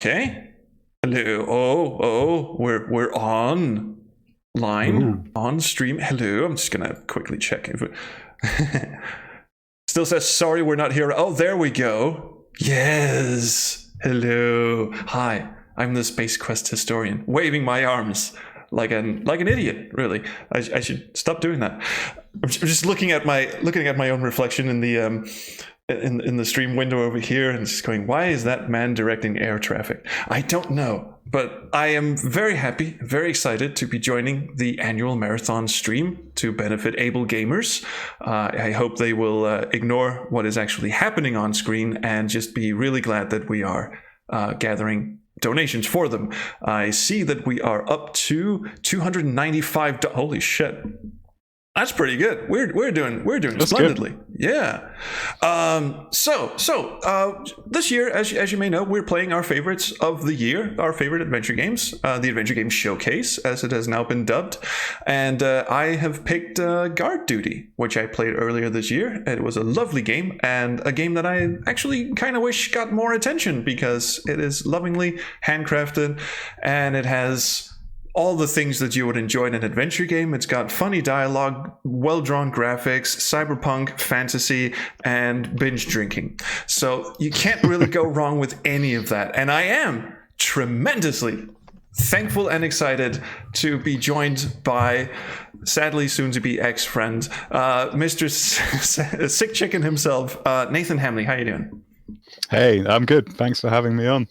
Okay. Hello. We're on line on stream. Hello. I'm just gonna quickly check if it still says sorry we're not here. Oh, there we go. Yes. Hello. Hi. I'm the Space Quest historian, waving my arms like an idiot. Really, I should stop doing that. I'm just looking at my own reflection in the in the stream window over here, and just going, why is that man directing air traffic? I don't know, but I am very happy, very excited to be joining the annual marathon stream to benefit AbleGamers. I hope they will ignore what is actually happening on screen and just be really glad that we are gathering donations for them. I see that we are up to $295. Holy shit. That's pretty good. We're doing That's splendidly. Good. Yeah. So this year, as you may know, we're playing our favorites of the year, our favorite adventure games, the Adventure Game Showcase, as it has now been dubbed. And I have picked Guard Duty, which I played earlier this year. It was a lovely game, and a game that I actually kind of wish got more attention because it is lovingly handcrafted, and it has all the things that you would enjoy in an adventure game. It's got funny dialogue, well-drawn graphics, cyberpunk, fantasy, and binge drinking. So you can't really go wrong with any of that. And I am tremendously thankful and excited to be joined by, sadly soon-to-be ex-friend, Mr. Sick Chicken himself, Nathan Hamley. How you doing? Hey, I'm good. Thanks for having me on.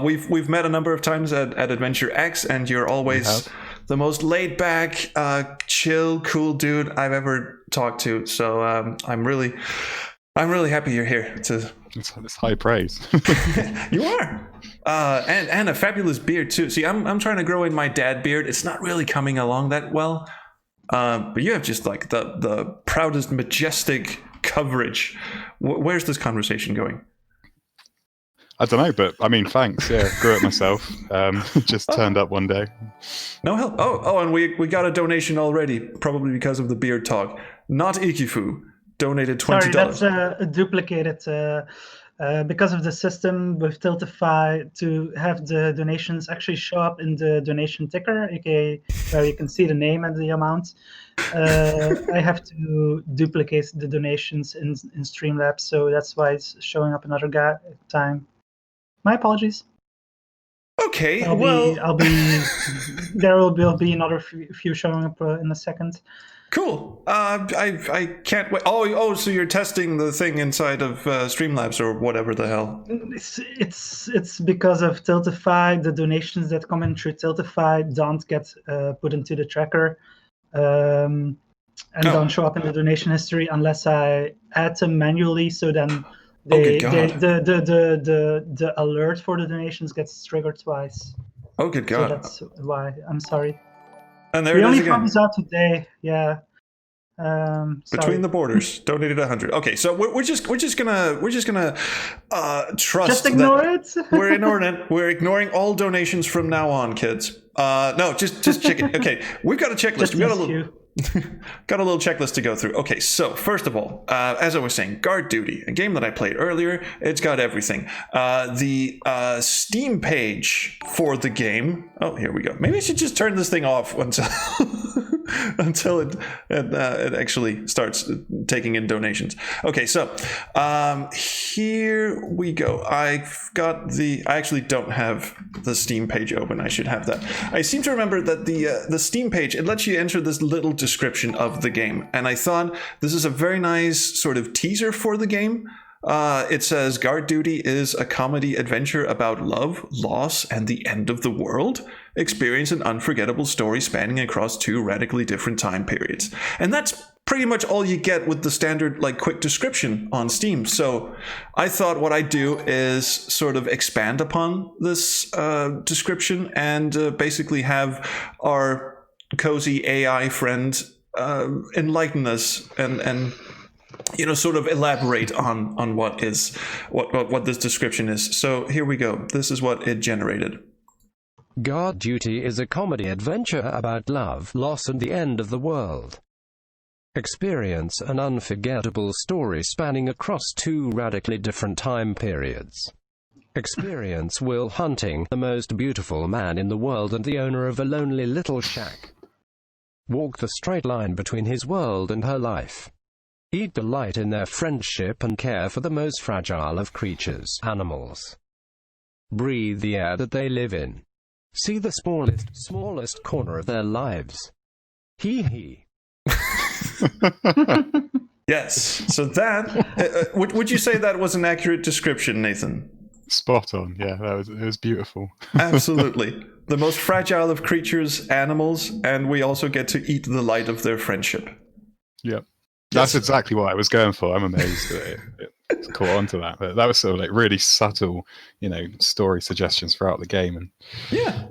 We've met a number of times at Adventure X, and you're always the most laid back, chill, cool dude I've ever talked to. So I'm really happy you're here. It's high praise. You are, and a fabulous beard too. See, I'm trying to grow in my dad beard. It's not really coming along that well, but you have just like the proudest, majestic coverage. Where's this conversation going? I don't know, but I mean, thanks. Yeah, grew it myself. Just turned up one day. No help. Oh, and we got a donation already, probably because of the beard talk. Not Ikifu donated $20. Sorry, that's duplicated because of the system with Tiltify to have the donations actually show up in the donation ticker, aka where you can see the name and the amount. I have to duplicate the donations in Streamlabs, so that's why it's showing up another time. My apologies. Okay, There will be another few showing up in a second. Cool. I can't wait. Oh, so you're testing the thing inside of Streamlabs or whatever the hell. It's because of Tiltify. The donations that come in through Tiltify don't get put into the tracker and don't show up in the donation history unless I add them manually. So then the alert for the donations gets triggered twice. Oh, good God. So that's why. I'm sorry. And there we it only is again. found this out today. Yeah. Between the borders, donated 100. Okay, so we're just gonna trust. Just ignore it. We're ignoring it. We're ignoring all donations from now on, kids. No, just check it. Okay, we've got a checklist. We got a little checklist to go through. Okay, so first of all, as I was saying, Guard Duty, a game that I played earlier. It's got everything. The Steam page for the game. Oh, here we go. Maybe I should just turn this thing off until until it actually starts taking in donations. Okay, so here we go. I actually don't have the Steam page open. I should have that. I seem to remember that the Steam page, it lets you enter this little description of the game, and I thought this is a very nice sort of teaser for the game. It says Guard Duty is a comedy adventure about love, loss, and the end of the world. Experience an unforgettable story spanning across two radically different time periods. And that's pretty much all you get with the standard quick description on Steam. So I thought what I'd do is sort of expand upon this description and basically have our cozy AI friend enlighten us and sort of elaborate on what this description is. So here we go. This is what it generated. Guard Duty is a comedy adventure about love, loss, and the end of the world. Experience an unforgettable story spanning across two radically different time periods. Experience Will Hunting, the most beautiful man in the world and the owner of a lonely little shack. Walk the straight line between his world and her life. Eat delight in their friendship and care for the most fragile of creatures, animals. Breathe the air that they live in. See the smallest corner of their lives. Hee. Yes. So that would you say that was an accurate description, Nathan? Spot on. Yeah, it was beautiful. Absolutely. The most fragile of creatures, animals, and we also get to eat the light of their friendship. Yep. That's exactly what I was going for. I'm amazed that it caught on to that. But that was sort of like really subtle, story suggestions throughout the game. And yeah.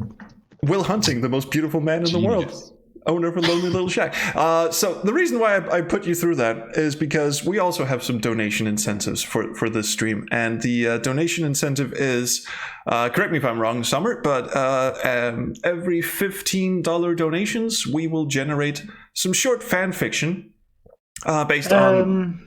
Will Hunting, the most beautiful man in the world. Owner of a lonely little shack. So the reason why I put you through that is because we also have some donation incentives for this stream. And the donation incentive is, correct me if I'm wrong, Summer, but every $15 donations, we will generate some short fan fiction based on...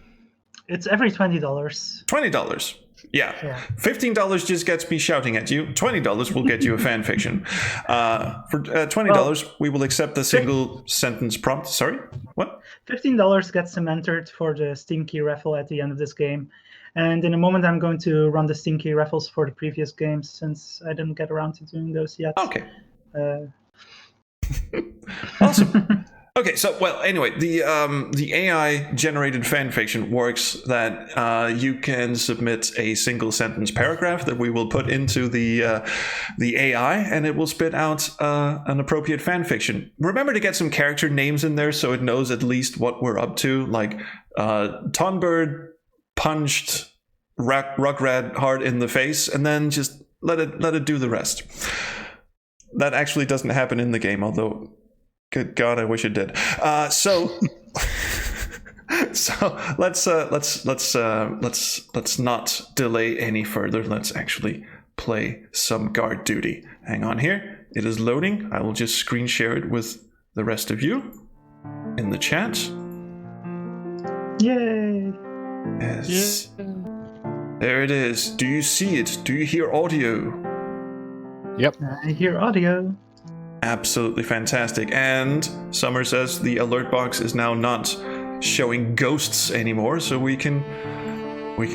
It's every $20. $20. Yeah. $15 just gets me shouting at you. $20 will get you a fan fiction. For $20, we will accept the single sentence prompt. Sorry? What? $15 gets them entered for the Steam Key raffle at the end of this game. And in a moment, I'm going to run the Steam Key raffles for the previous games since I didn't get around to doing those yet. Okay. Awesome. Okay, so anyway, the AI generated fanfiction works that you can submit a single sentence paragraph that we will put into the AI, and it will spit out an appropriate fanfiction. Remember to get some character names in there so it knows at least what we're up to, like Tonbird punched Rugrad hard in the face, and then just let it do the rest. That actually doesn't happen in the game, although. Good God, I wish it did. So let's not delay any further. Let's actually play some guard duty. Hang on here. It is loading. I will just screen share it with the rest of you in the chat. Yay! Yes. Yeah. There it is. Do you see it? Do you hear audio? Yep. I hear audio. Absolutely fantastic. And Summer says the alert box is now not showing ghosts anymore, so we can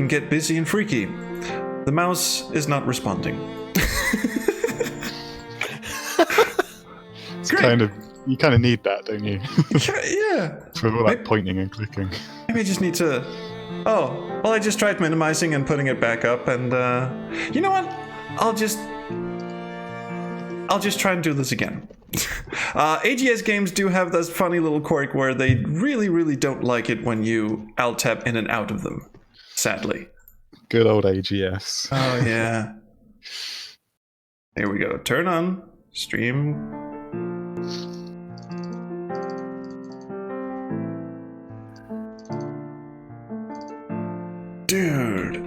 get busy and freaky. The mouse is not responding. It's you kind of need that, don't you? Yeah. For all that pointing and clicking. Maybe I just need to. Oh, well, I just tried minimizing and putting it back up, and you know what? I'll just try and do this again. AGS games do have this funny little quirk where they really, really don't like it when you alt-tab in and out of them, sadly. Good old AGS. Oh, yeah. Here we go. Turn on. Stream. Dude.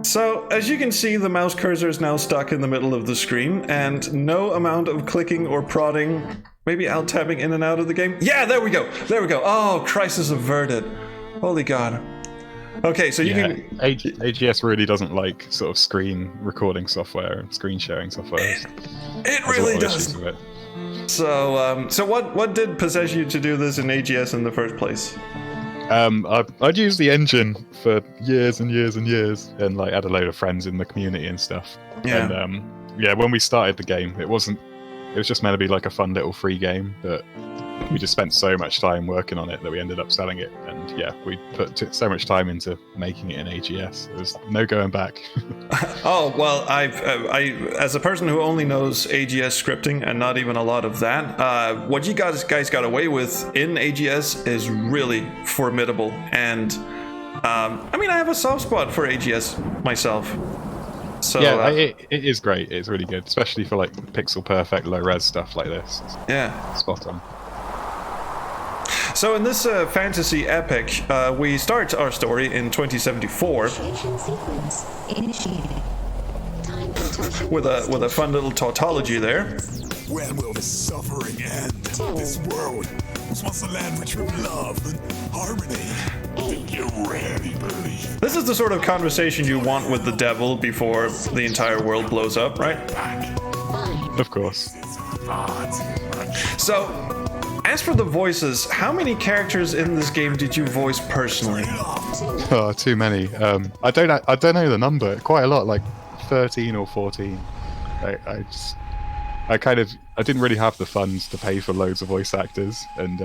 So, as you can see, the mouse cursor is now stuck in the middle of the screen, and no amount of clicking or prodding, maybe alt-tabbing in and out of the game. Yeah, there we go. There we go. Oh, crisis averted. Holy God. Okay, so you can... AGS really doesn't like sort of screen recording software and screen sharing software. It really does. So what did possess you to do this in AGS in the first place? I'd used the engine for years and years and years, and like had a load of friends in the community and stuff. Yeah. And when we started the game, it was just meant to be like a fun little free game, but we just spent so much time working on it that we ended up selling it. And yeah, we put so much time into making it in AGS. There's no going back. Oh, well, I as a person who only knows AGS scripting and not even a lot of that, what you guys got away with in AGS is really formidable. And I mean, I have a soft spot for AGS myself. So yeah, it is great. It's really good, especially for like pixel perfect low res stuff like this. Yeah, spot on. So in this fantasy epic, we start our story in 2074 with a fun little tautology there. When will the suffering end? This world was once a land with true love and harmony. This is the sort of conversation you want with the devil before the entire world blows up, right? Of course. So, as for the voices, how many characters in this game did you voice personally? Oh, too many. I don't know the number. Quite a lot, like 13 or 14. I didn't really have the funds to pay for loads of voice actors, and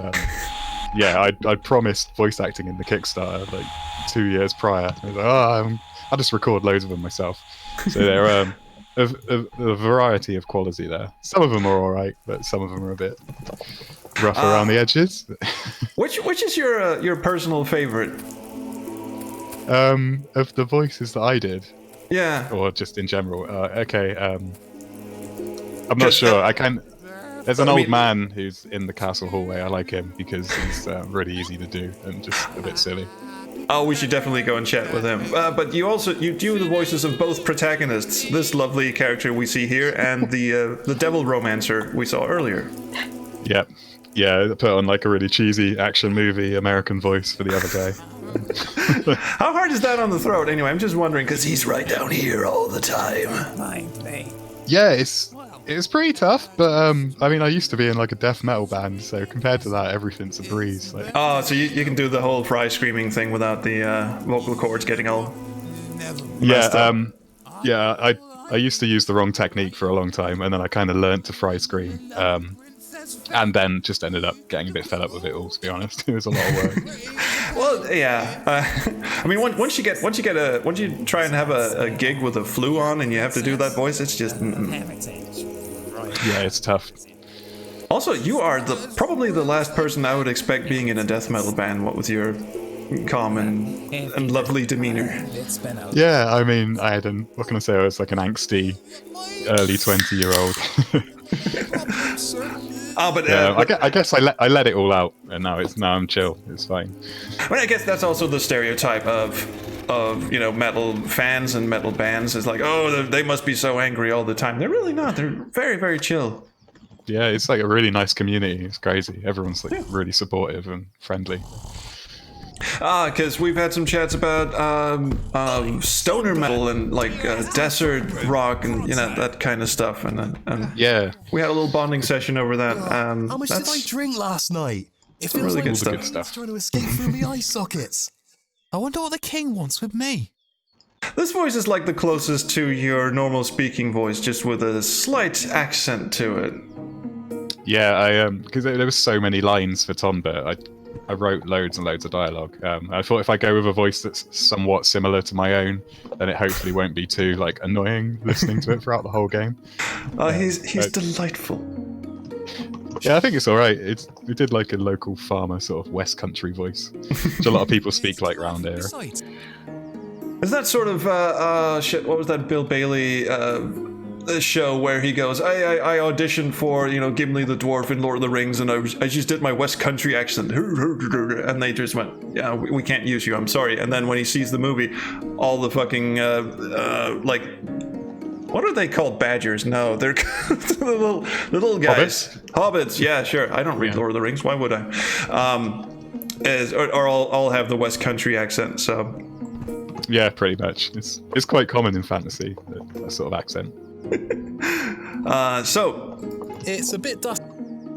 yeah, I promised voice acting in the Kickstarter like 2 years prior. I was like, I'll just record loads of them myself. So they're a variety of quality there. Some of them are all right, but some of them are a bit rough around the edges. Which is your personal favorite? Of the voices that I did, Yeah. or just in general. Okay. I'm not sure. There's an old man who's in the castle hallway. I like him because he's really easy to do and just a bit silly. Oh, we should definitely go and chat with him. But you do the voices of both protagonists. This lovely character we see here, and the devil romancer we saw earlier. Yep. Yeah, put on like a really cheesy action movie American voice for the other guy. How hard is that on the throat? Anyway, I'm just wondering because he's right down here all the time. Yeah, it's pretty tough, but I mean, I used to be in like a death metal band, so compared to that, everything's a breeze. Like, Oh, so you can do the whole fry screaming thing without the vocal cords getting all messed up. Yeah, I used to use the wrong technique for a long time, and then I kind of learned to fry scream, and then just ended up getting a bit fed up with it all. To be honest, it was a lot of work. Well, yeah. I mean, once you try and have a gig with a flu on and you have to do that voice, it's just. Yeah, it's tough. Also, you are probably the last person I would expect being in a death metal band. What with your calm and lovely demeanor. Yeah, I mean, what can I say? I was like an angsty, early 20-year-old. But yeah, I guess I let it all out, and now I'm chill. It's fine. I mean, I guess that's also the stereotype of metal fans and metal bands is like, oh, they must be so angry all the time. They're really not. They're very, very chill. Yeah, it's like a really nice community. It's crazy. Everyone's like really supportive and friendly. Because we've had some chats about stoner metal and like desert rock and that kind of stuff, and yeah, we had a little bonding session over that. How much did I drink last night? It feels really like good stuff. trying to escape through my eye sockets. I wonder what the king wants with me. This voice is like the closest to your normal speaking voice, just with a slight accent to it. Yeah, because there were so many lines for Tonbert, I wrote loads and loads of dialogue. I thought if I go with a voice that's somewhat similar to my own, then it hopefully won't be too like annoying listening to it throughout the whole game. He's delightful. Yeah, I think it's all right. We did like a local farmer sort of West Country voice, which a lot of people speak like round here. Is that sort of what was that Bill Bailey show where he goes, I auditioned for Gimli the dwarf in Lord of the Rings, and I just did my West Country accent, and they just went, yeah, we can't use you, I'm sorry. And then when he sees the movie, all the fucking like, what are they called? Badgers? No, they're the little guys. Hobbits. Yeah, sure. I don't read Lord of the Rings. Why would I? Or all have the West Country accent. So. Yeah, pretty much. It's quite common in fantasy, that sort of accent. So. It's a bit dusty.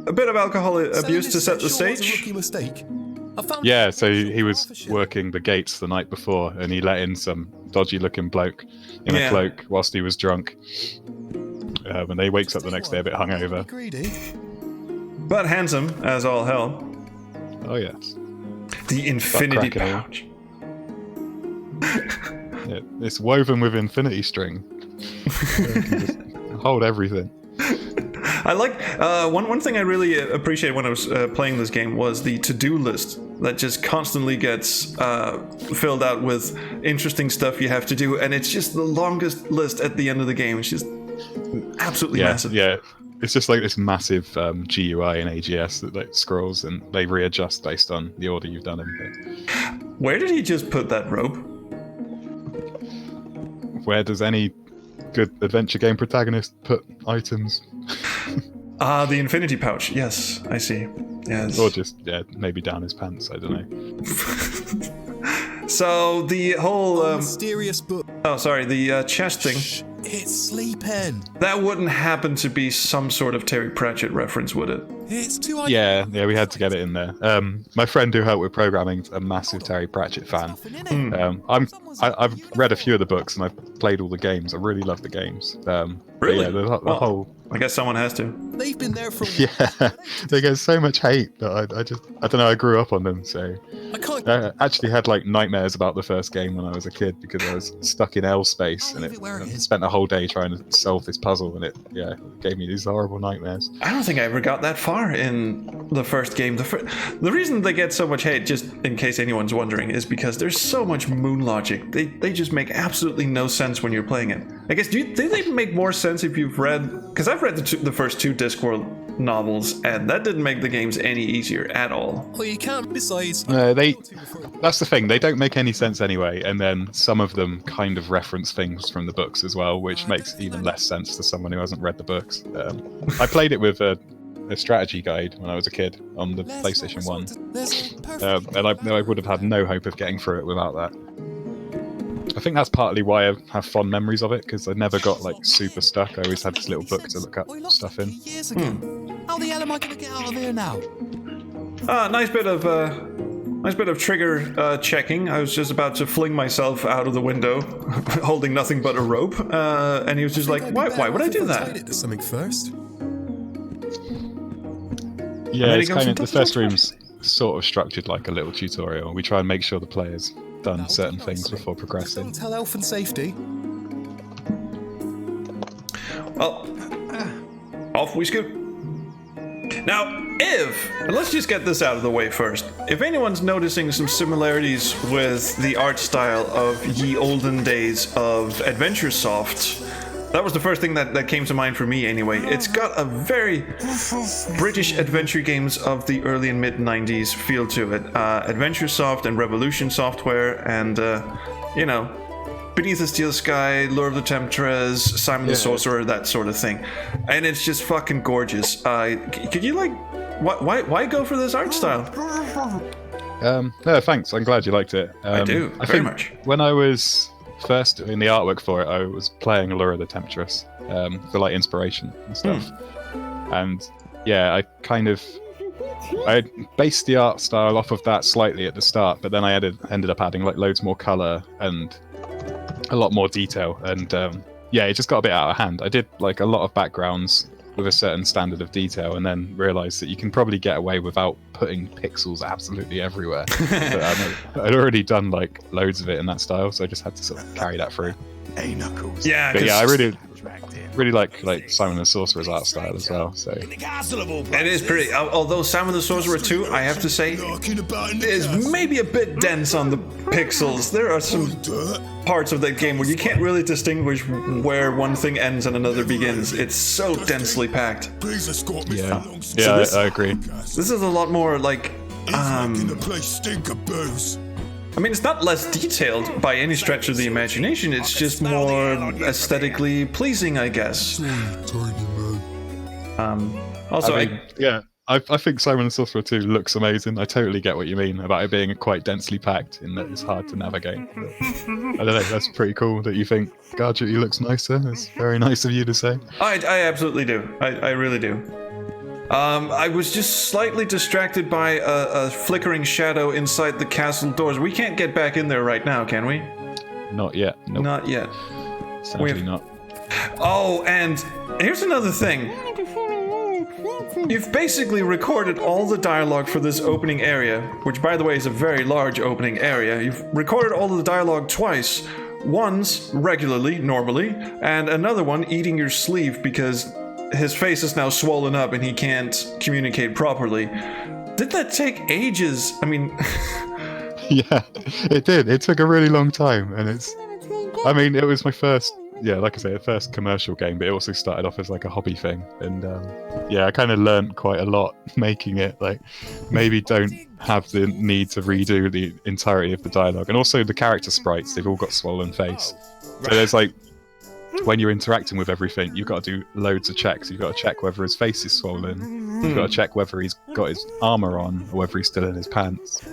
A bit of alcohol abuse to set the stage. Was a rookie mistake. Yeah, so he was working the gates the night before, and he let in some dodgy-looking bloke in a cloak whilst he was drunk. And he wakes up the next day a bit hungover. But handsome as all hell. Oh yes. The infinity pouch. Yeah, it's woven with infinity string. You can just hold everything. I like one thing I really appreciated when I was playing this game was the to-do list that just constantly gets filled out with interesting stuff you have to do, and it's just the longest list at the end of the game. It's just absolutely massive. Yeah, it's just like this massive GUI in AGS that like scrolls and they readjust based on the order you've done them. Where did he just put that rope? Where does any good adventure game protagonist put items? The infinity pouch. Yes, I see. Yes. Or just maybe down his pants. I don't know. So the whole mysterious book. oh, sorry, the chest thing. Shh, it's sleeping. That wouldn't happen to be some sort of Terry Pratchett reference, would it? It's too. Yeah, we had to get it in there. My friend who helped with programming is a massive Terry Pratchett fan. I've read a few of the books and I've played all the games. I really love the games. Really? Yeah, the whole. I guess someone has to. They've been there for. Yeah, they get so much hate that I don't know. I grew up on them, so I can't. I actually had like nightmares about the first game when I was a kid because I was stuck in L space and I spent a whole day trying to solve this puzzle and it gave me these horrible nightmares. I don't think I ever got that far in the first game. The reason they get so much hate, just in case anyone's wondering, is because there's so much moon logic. They just make absolutely no sense when you're playing it. I guess do they make more sense if you've read? Because I've read the first two Discworld novels, and that didn't make the games any easier at all. Well, you can't. Besides, that's the thing. They don't make any sense anyway, and then some of them kind of reference things from the books as well, which makes even less sense to someone who hasn't read the books. I played it with a strategy guide when I was a kid on the PlayStation 1, and I would have had no hope of getting through it without that. I think that's partly why I have fond memories of it, because I never got like super stuck. I always had this little book to look up stuff in. Years ago. How the hell am I going to get out of here now? Nice bit of trigger checking. I was just about to fling myself out of the window, holding nothing but a rope, and he was just like, "Why would I do that?" To something first. Yeah, it's kind of the first room's sort of structured like a little tutorial. We try and make sure the player's done certain things before progressing. Don't tell Elf and Safety. Well, off we scoot. Now, let's just get this out of the way first. If anyone's noticing some similarities with the art style of ye olden days of AdventureSoft, that was the first thing that came to mind for me anyway. It's got a very British adventure games of the early and mid 90s feel to it. AdventureSoft and Revolution Software and, Beneath the Steel Sky, Lure of the Temptress, Simon the Sorcerer, that sort of thing. And it's just fucking gorgeous. Could you why go for this art style? No, thanks. I'm glad you liked it. I do, very much. When I was first doing the artwork for it, I was playing Lure of the Temptress for like inspiration and stuff. And yeah, I based the art style off of that slightly at the start, but then I ended up adding like loads more color and a lot more detail, and it just got a bit out of hand. I did like a lot of backgrounds with a certain standard of detail, and then realized that you can probably get away without putting pixels absolutely everywhere. But I'd already done like loads of it in that style, so I just had to sort of carry that through. Hey, Knuckles. Yeah, but yeah, I really like Simon the Sorcerer's art style as well. So it is pretty. Although Simon the Sorcerer 2, I have to say, is maybe a bit dense on the pixels. There are some parts of that game where you can't really distinguish where one thing ends and another begins. It's so densely packed. Yeah, I agree. This is a lot more like. I mean, it's not less detailed by any stretch of the imagination. It's just more aesthetically pleasing, I guess. Also, I think Simon the Sorcerer 2 looks amazing. I totally get what you mean about it being quite densely packed in that it's hard to navigate. But I don't know, that's pretty cool that you think Gargety looks nicer. It's very nice of you to say. I absolutely do. I really do. I was just slightly distracted by a flickering shadow inside the castle doors. We can't get back in there right now, can we? Not yet. Nope. Not yet. Sadly not. Oh, and here's another thing. You've basically recorded all the dialogue for this opening area, which, by the way, is a very large opening area. You've recorded all of the dialogue twice. Once, regularly, normally, and another one eating your sleeve because his face is now swollen up and he can't communicate properly. Did that take ages? I mean... Yeah, it did. It took a really long time, and it was my first, like I say, the first commercial game, but it also started off as like a hobby thing, and I kind of learned quite a lot making it. Like, maybe don't have the need to redo the entirety of the dialogue, and also the character sprites, they've all got swollen face. So there's like, when you're interacting with everything, you've got to do loads of checks. You've got to check whether his face is swollen. You've got to check whether he's got his armor on or whether he's still in his pants.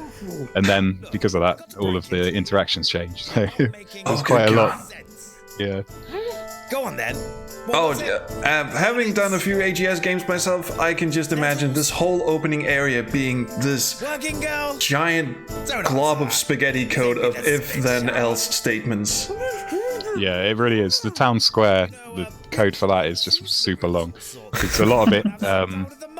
And then because of that, all of the interactions changed. So there's good quite a God. lot. Yeah. Go on then. Oh, having done a few AGS games myself, I can just imagine this whole opening area being this Working girl. giant glob of spaghetti code of if-then-else statements. Yeah, it really is. The town square, the code for that is just super long. It's a lot of it.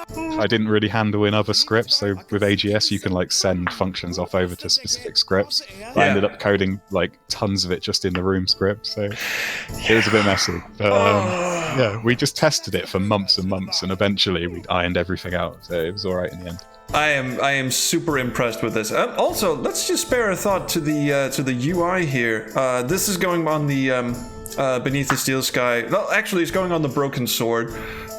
I didn't really handle in other scripts, so with AGS you can like send functions off over to specific scripts. I ended up coding like tons of it just in the room script, so it was a bit messy. But yeah, we just tested it for months and months, and eventually we ironed everything out, so it was all right in the end. I am super impressed with this. Also, let's just spare a thought to the UI here. This is going on the Beneath the Steel Sky. Well, actually, it's going on the Broken Sword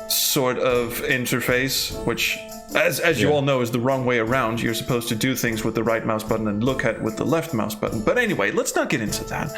sort of interface, which, as you all know, is the wrong way around. You're supposed to do things with the right mouse button and look at with the left mouse button. But anyway, let's not get into that.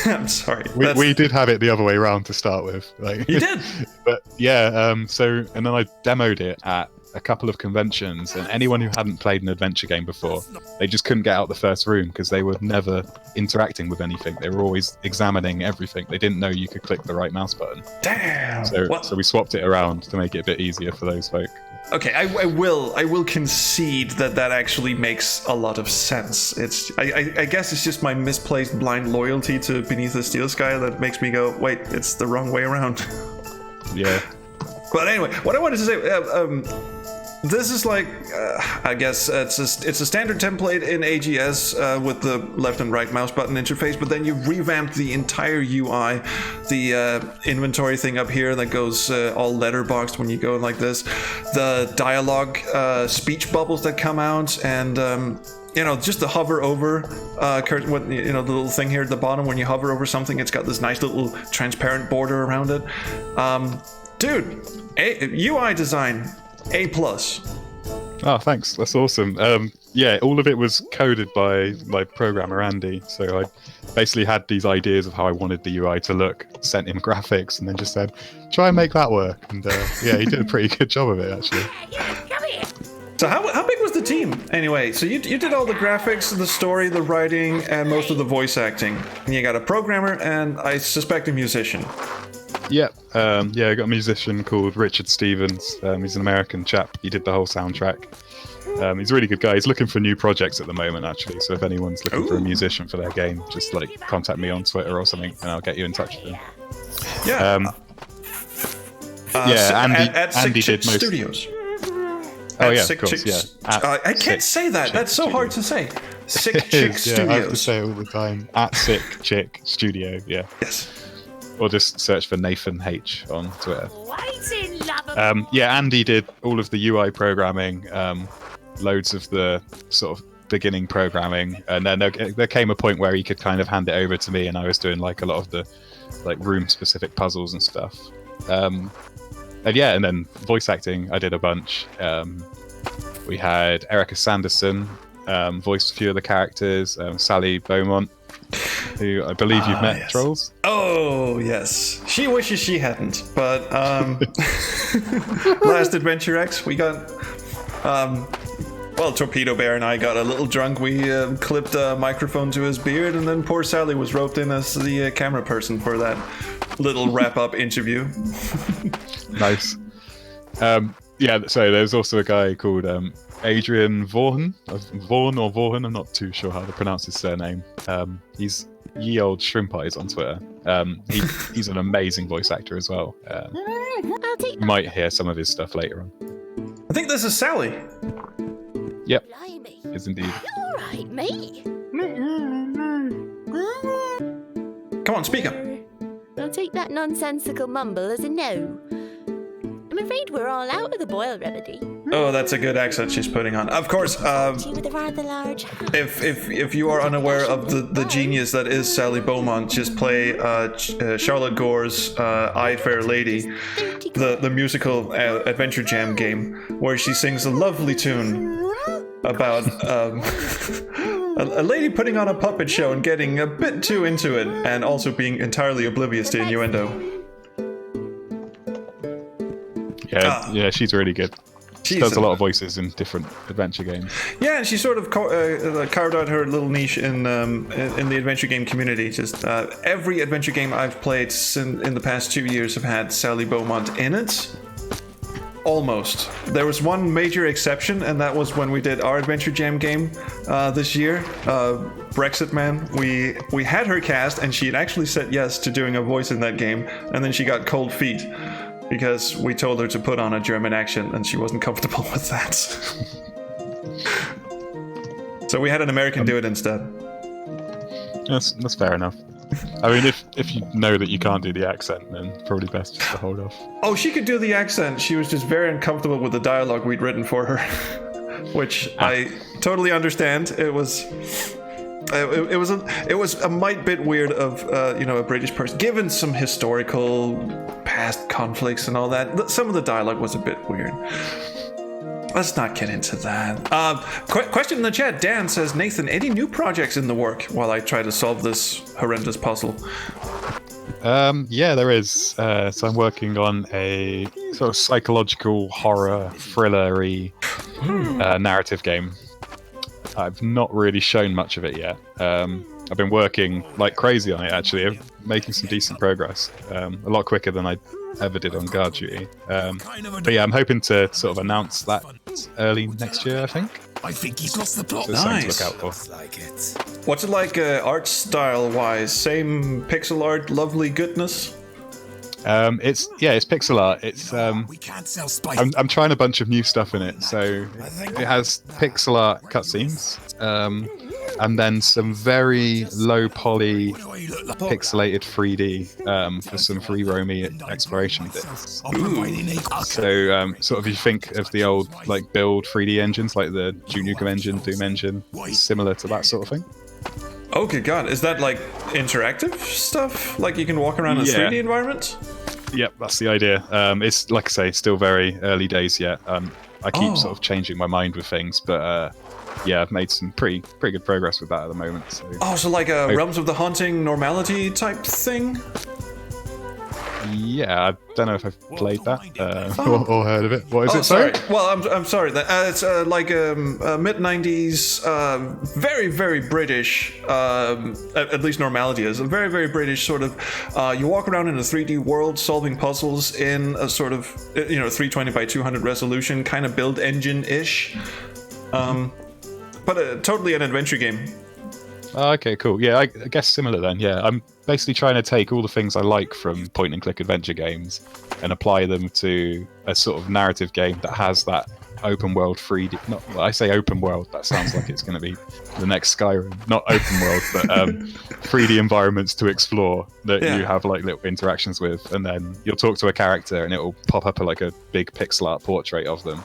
I'm sorry. We did have it the other way around to start with. Like, You did? But yeah, and then I demoed it at a couple of conventions, and anyone who hadn't played an adventure game before, they just couldn't get out the first room because they were never interacting with anything. They were always examining everything. They didn't know you could click the right mouse button. Damn. So we swapped it around to make it a bit easier for those folk. Okay, I will concede that actually makes a lot of sense. I guess it's just my misplaced blind loyalty to Beneath the Steel Sky that makes me go, wait, it's the wrong way around. Yeah. But anyway, what I wanted to say, this is like, I guess it's a standard template in AGS with the left and right mouse button interface, but then you revamped the entire UI, the inventory thing up here that goes all letterboxed when you go like this, the dialogue speech bubbles that come out, and just the hover over, the little thing here at the bottom, when you hover over something, it's got this nice little transparent border around it. Dude, UI design, A+. Oh, thanks. That's awesome. Yeah, all of it was coded by my programmer Andy. So I basically had these ideas of how I wanted the UI to look, sent him graphics, and then just said, try and make that work. And yeah, he did a pretty good job of it, actually. So how big was the team anyway? So you did all the graphics, the story, the writing, and most of the voice acting. And you got a programmer and I suspect a musician. Yeah, I got a musician called Richard Stevens. He's an American chap. He did the whole soundtrack. He's a really good guy. He's looking for new projects at the moment, actually. So if anyone's looking for a musician for their game, just like contact me on Twitter or something, and I'll get you in touch with him. Yeah. Andy did most. Studios. Oh yeah, of course. Yeah. I can't say that. That's so hard to say. Sick Chick Studios. I have to say it all the time. At Sick Chick Studio. Yeah. Yes. Or just search for Nathan H on Twitter. Andy did all of the UI programming, loads of the sort of beginning programming, and then there came a point where he could kind of hand it over to me, and I was doing like a lot of the like room specific puzzles and stuff. And then voice acting, I did a bunch. We had Erica Sanderson voiced a few of the characters, Sally Beaumont, who I believe you've met, yes. Trolls. Oh, yes. She wishes she hadn't, but last Adventure X, we got... Torpedo Bear and I got a little drunk. We clipped a microphone to his beard, and then poor Sally was roped in as the camera person for that little wrap-up interview. Nice. So there's also a guy called Adrian Vaughan, I'm not too sure how to pronounce his surname. He's Ye Old Shrimp Eyes on Twitter. He's an amazing voice actor as well. You might hear some of his stuff later on. I think this is Sally. Yep, is indeed. All right, mate. Come on, speak up. I'll take that nonsensical mumble as a no. I'm afraid we're all out of the boil remedy. Oh, that's a good accent she's putting on. Of course, With a rather large hat. if you are unaware of the genius that is Sally Beaumont, just play Charlotte Gore's I Fair Lady, the musical Adventure Jam game, where she sings a lovely tune about a lady putting on a puppet show and getting a bit too into it, and also being entirely oblivious to innuendo. Yeah, she's really good. She does a lot of voices in different adventure games. Yeah, and she sort of carved out her little niche in the adventure game community. Just every adventure game I've played in the past 2 years have had Sally Beaumont in it. Almost. There was one major exception, and that was when we did our Adventure Jam game this year. Brexit Man. We had her cast, and she had actually said yes to doing a voice in that game, and then she got cold feet because we told her to put on a German accent, and she wasn't comfortable with that. So we had an American do it instead. That's fair enough. I mean, if you know that you can't do the accent, then probably best just to hold off. Oh, she could do the accent. She was just very uncomfortable with the dialogue we'd written for her, which I totally understand. It was a mite bit weird of a British person, given some historical past conflicts and all that. Some of the dialogue was a bit weird. Let's not get into that. Question in the chat. Dan says, Nathan, any new projects in the work while I try to solve this horrendous puzzle? Yeah, there is. So I'm working on a sort of psychological horror thriller-y narrative game. I've not really shown much of it yet. I've been working like crazy on it, actually. I'm making some decent progress. A lot quicker than I ever did on guard duty. But yeah, I'm hoping to sort of announce that early next year, I think. I think he's lost the plot. So something to look out for. Like it. What's it like art style-wise? Same pixel art, lovely goodness? It's pixel art. It's We can't sell spice. I'm trying a bunch of new stuff in it. So it has pixel art cutscenes, and then some very low poly pixelated 3D for some free roamy exploration bits. So sort of you think of the old like build 3D engines like the Duke Nukem engine, Doom engine, similar to that sort of thing. Oh, good God. Is that like interactive stuff? Like you can walk around in 3D environments? Yep, that's the idea. It's like I say, still very early days yet. I keep sort of changing my mind with things, but yeah, I've made some pretty good progress with that at the moment. So. So like a Realms of the Haunting normality type thing? Yeah, I don't know if I've played that or heard of it. What is it? Sorry. Well, I'm sorry. It's like a mid-90s, very, very British, at least normality is, a very, very British sort of, you walk around in a 3D world solving puzzles in a sort of, 320 by 200 resolution kind of build engine-ish. But totally an adventure game. Okay, cool. Yeah, I guess similar then. Yeah, I'm basically trying to take all the things I like from point-and-click adventure games and apply them to a sort of narrative game that has that open-world 3D... I say open world, that sounds like it's going to be the next Skyrim. Not open world, but 3D environments to explore that you have like little interactions with, and then you'll talk to a character and it'll pop up like a big pixel art portrait of them.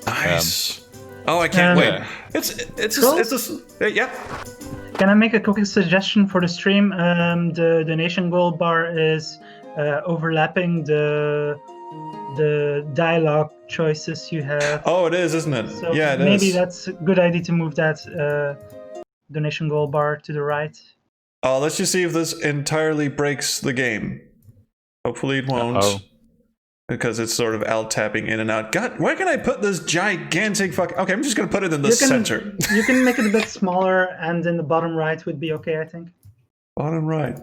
Nice. I can't wait. Yeah. Can I make a quick suggestion for the stream? The donation goal bar is overlapping the dialogue choices you have. Oh, it is, isn't it? So yeah, it maybe is. that's a good idea to move that donation goal bar to the right. Oh, let's just see if this entirely breaks the game. Hopefully it won't. Because it's sort of alt-tapping in and out. God, where can I put this gigantic fucking... Okay, I'm just going to put it in the center. You can make it a bit smaller, and in the bottom right would be okay, I think. Bottom right.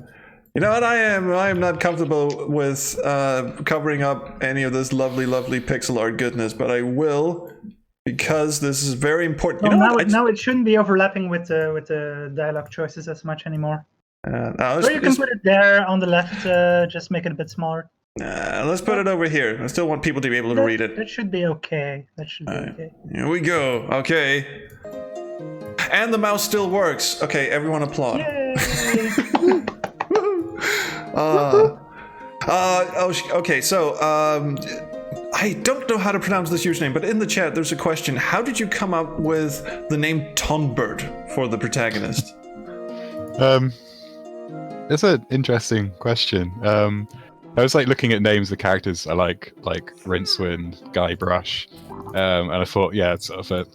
You know what? I am not comfortable with covering up any of this lovely, lovely pixel art goodness, but I will, because this is very important. Well, now it shouldn't be overlapping with the dialogue choices as much anymore. So you can put it there on the left, just make it a bit smaller. Let's put it over here. I still want people to be able to read it. That should be okay. Okay. Here we go. Okay. And the mouse still works. Okay, everyone applaud. Yay! Okay, so I don't know how to pronounce this username, but in the chat there's a question. How did you come up with the name Tonbird for the protagonist? That's an interesting question. I was like looking at names of characters I like Rincewind, Guybrush, and I thought, yeah, it's sort of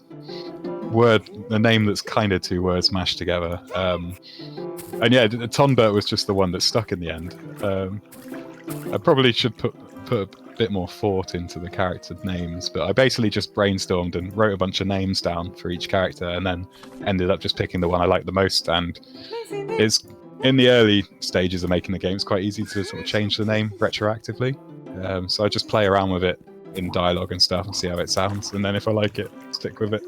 a name that's kind of two words mashed together. And yeah, Tonbert was just the one that stuck in the end. I probably should put a bit more thought into the character names, but I basically just brainstormed and wrote a bunch of names down for each character, and then ended up just picking the one I liked the most. And it's in the early stages of making the game, it's quite easy to sort of change the name retroactively. So I just play around with it in dialogue and stuff and see how it sounds, and then if I like it, stick with it.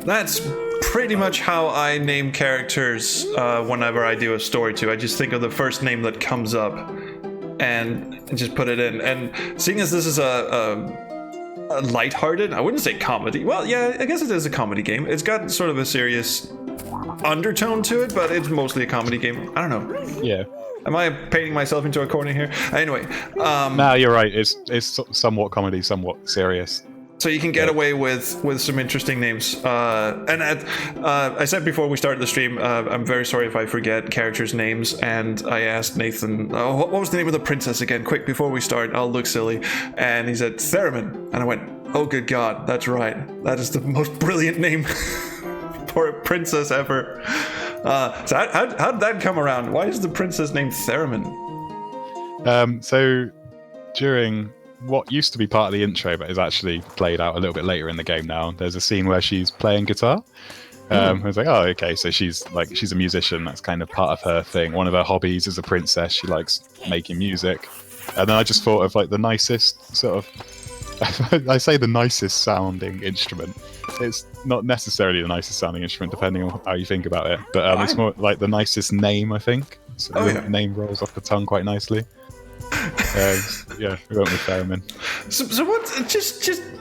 That's pretty much how I name characters whenever I do a story too. I just think of the first name that comes up and just put it in. And seeing as this is a lighthearted, I wouldn't say comedy. Well, yeah, I guess it is a comedy game. It's got sort of a serious undertone to it, but it's mostly a comedy game. I don't know. Yeah. Am I painting myself into a corner here? Anyway. No, you're right. It's somewhat comedy, somewhat serious. So you can get away with some interesting names. And I said before we started the stream, I'm very sorry if I forget characters' names. And I asked Nathan, what was the name of the princess again? Quick, before we start, I'll look silly. And he said, Theremin. And I went, oh, good God, that's right. That is the most brilliant name for a princess ever. So how did that come around? Why is the princess named Theremin? So during what used to be part of the intro, but is actually played out a little bit later in the game now, there's a scene where she's playing guitar. I was like, oh, okay, so she's a musician. That's kind of part of her thing. One of her hobbies is a princess. She likes making music. And then I just thought of like the nicest sort of, I say the nicest sounding instrument. It's not necessarily the nicest sounding instrument, depending on how you think about it. But it's more like the nicest name, I think. So the name rolls off the tongue quite nicely. Yeah, we went with Theremin. So what?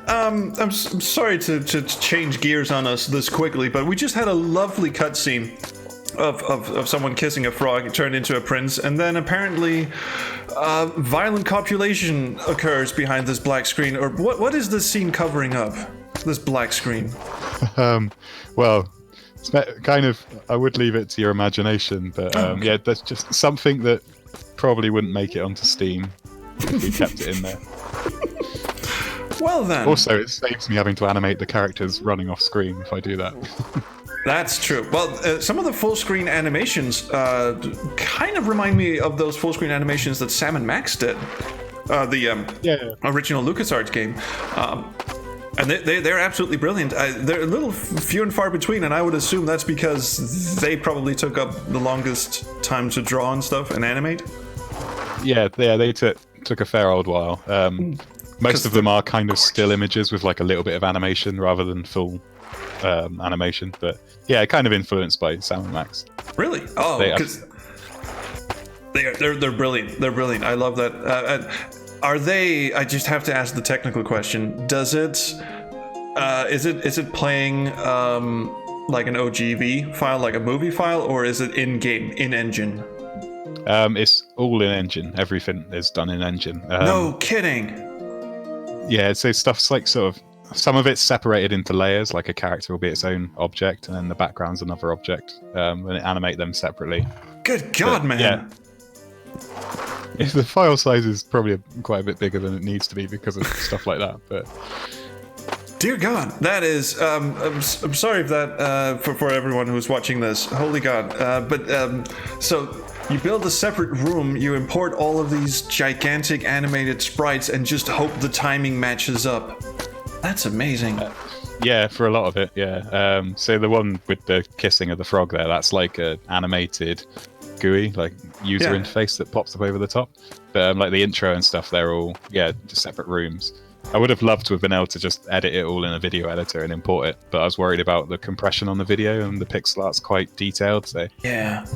I'm sorry to change gears on us this quickly, but we just had a lovely cutscene of someone kissing a frog turned into a prince, and then apparently violent copulation occurs behind this black screen. Or what is this scene covering up? This black screen. Well, it's kind of, I would leave it to your imagination, but yeah, that's just something that probably wouldn't make it onto Steam if we kept it in there. Well then. Also, it saves me having to animate the characters running off screen if I do that. That's true. Well, some of the full screen animations kind of remind me of those full screen animations that Sam and Max did. The original LucasArts game. And they're absolutely brilliant. They're a little few and far between, and I would assume that's because they probably took up the longest time to draw and stuff and animate. Yeah, they took a fair old while. Most of them are kind of still images with like a little bit of animation rather than full animation. But yeah, kind of influenced by Sam and Max. Really? Oh, because they're brilliant. They're brilliant. I love that. Are they? I just have to ask the technical question. Does it? Is it playing like an OGV file, like a movie file, or is it in game, in engine? It's all in engine. Everything is done in engine. No kidding. Yeah, so stuff's like sort of, some of it's separated into layers, like a character will be its own object, and then the background's another object, and it animate them separately. Good God, man. Yeah. If the file size is probably quite a bit bigger than it needs to be because of stuff like that, but dear God, that is. I'm sorry if that for everyone who's watching this. Holy God! So you build a separate room, you import all of these gigantic animated sprites, and just hope the timing matches up. That's amazing. Yeah, for a lot of it, yeah. So the one with the kissing of the frog there, that's like an animated GUI, like user interface that pops up over the top. But like the intro and stuff, they're all just separate rooms. I would have loved to have been able to just edit it all in a video editor and import it, but I was worried about the compression on the video, and the pixel art's quite detailed. So yeah.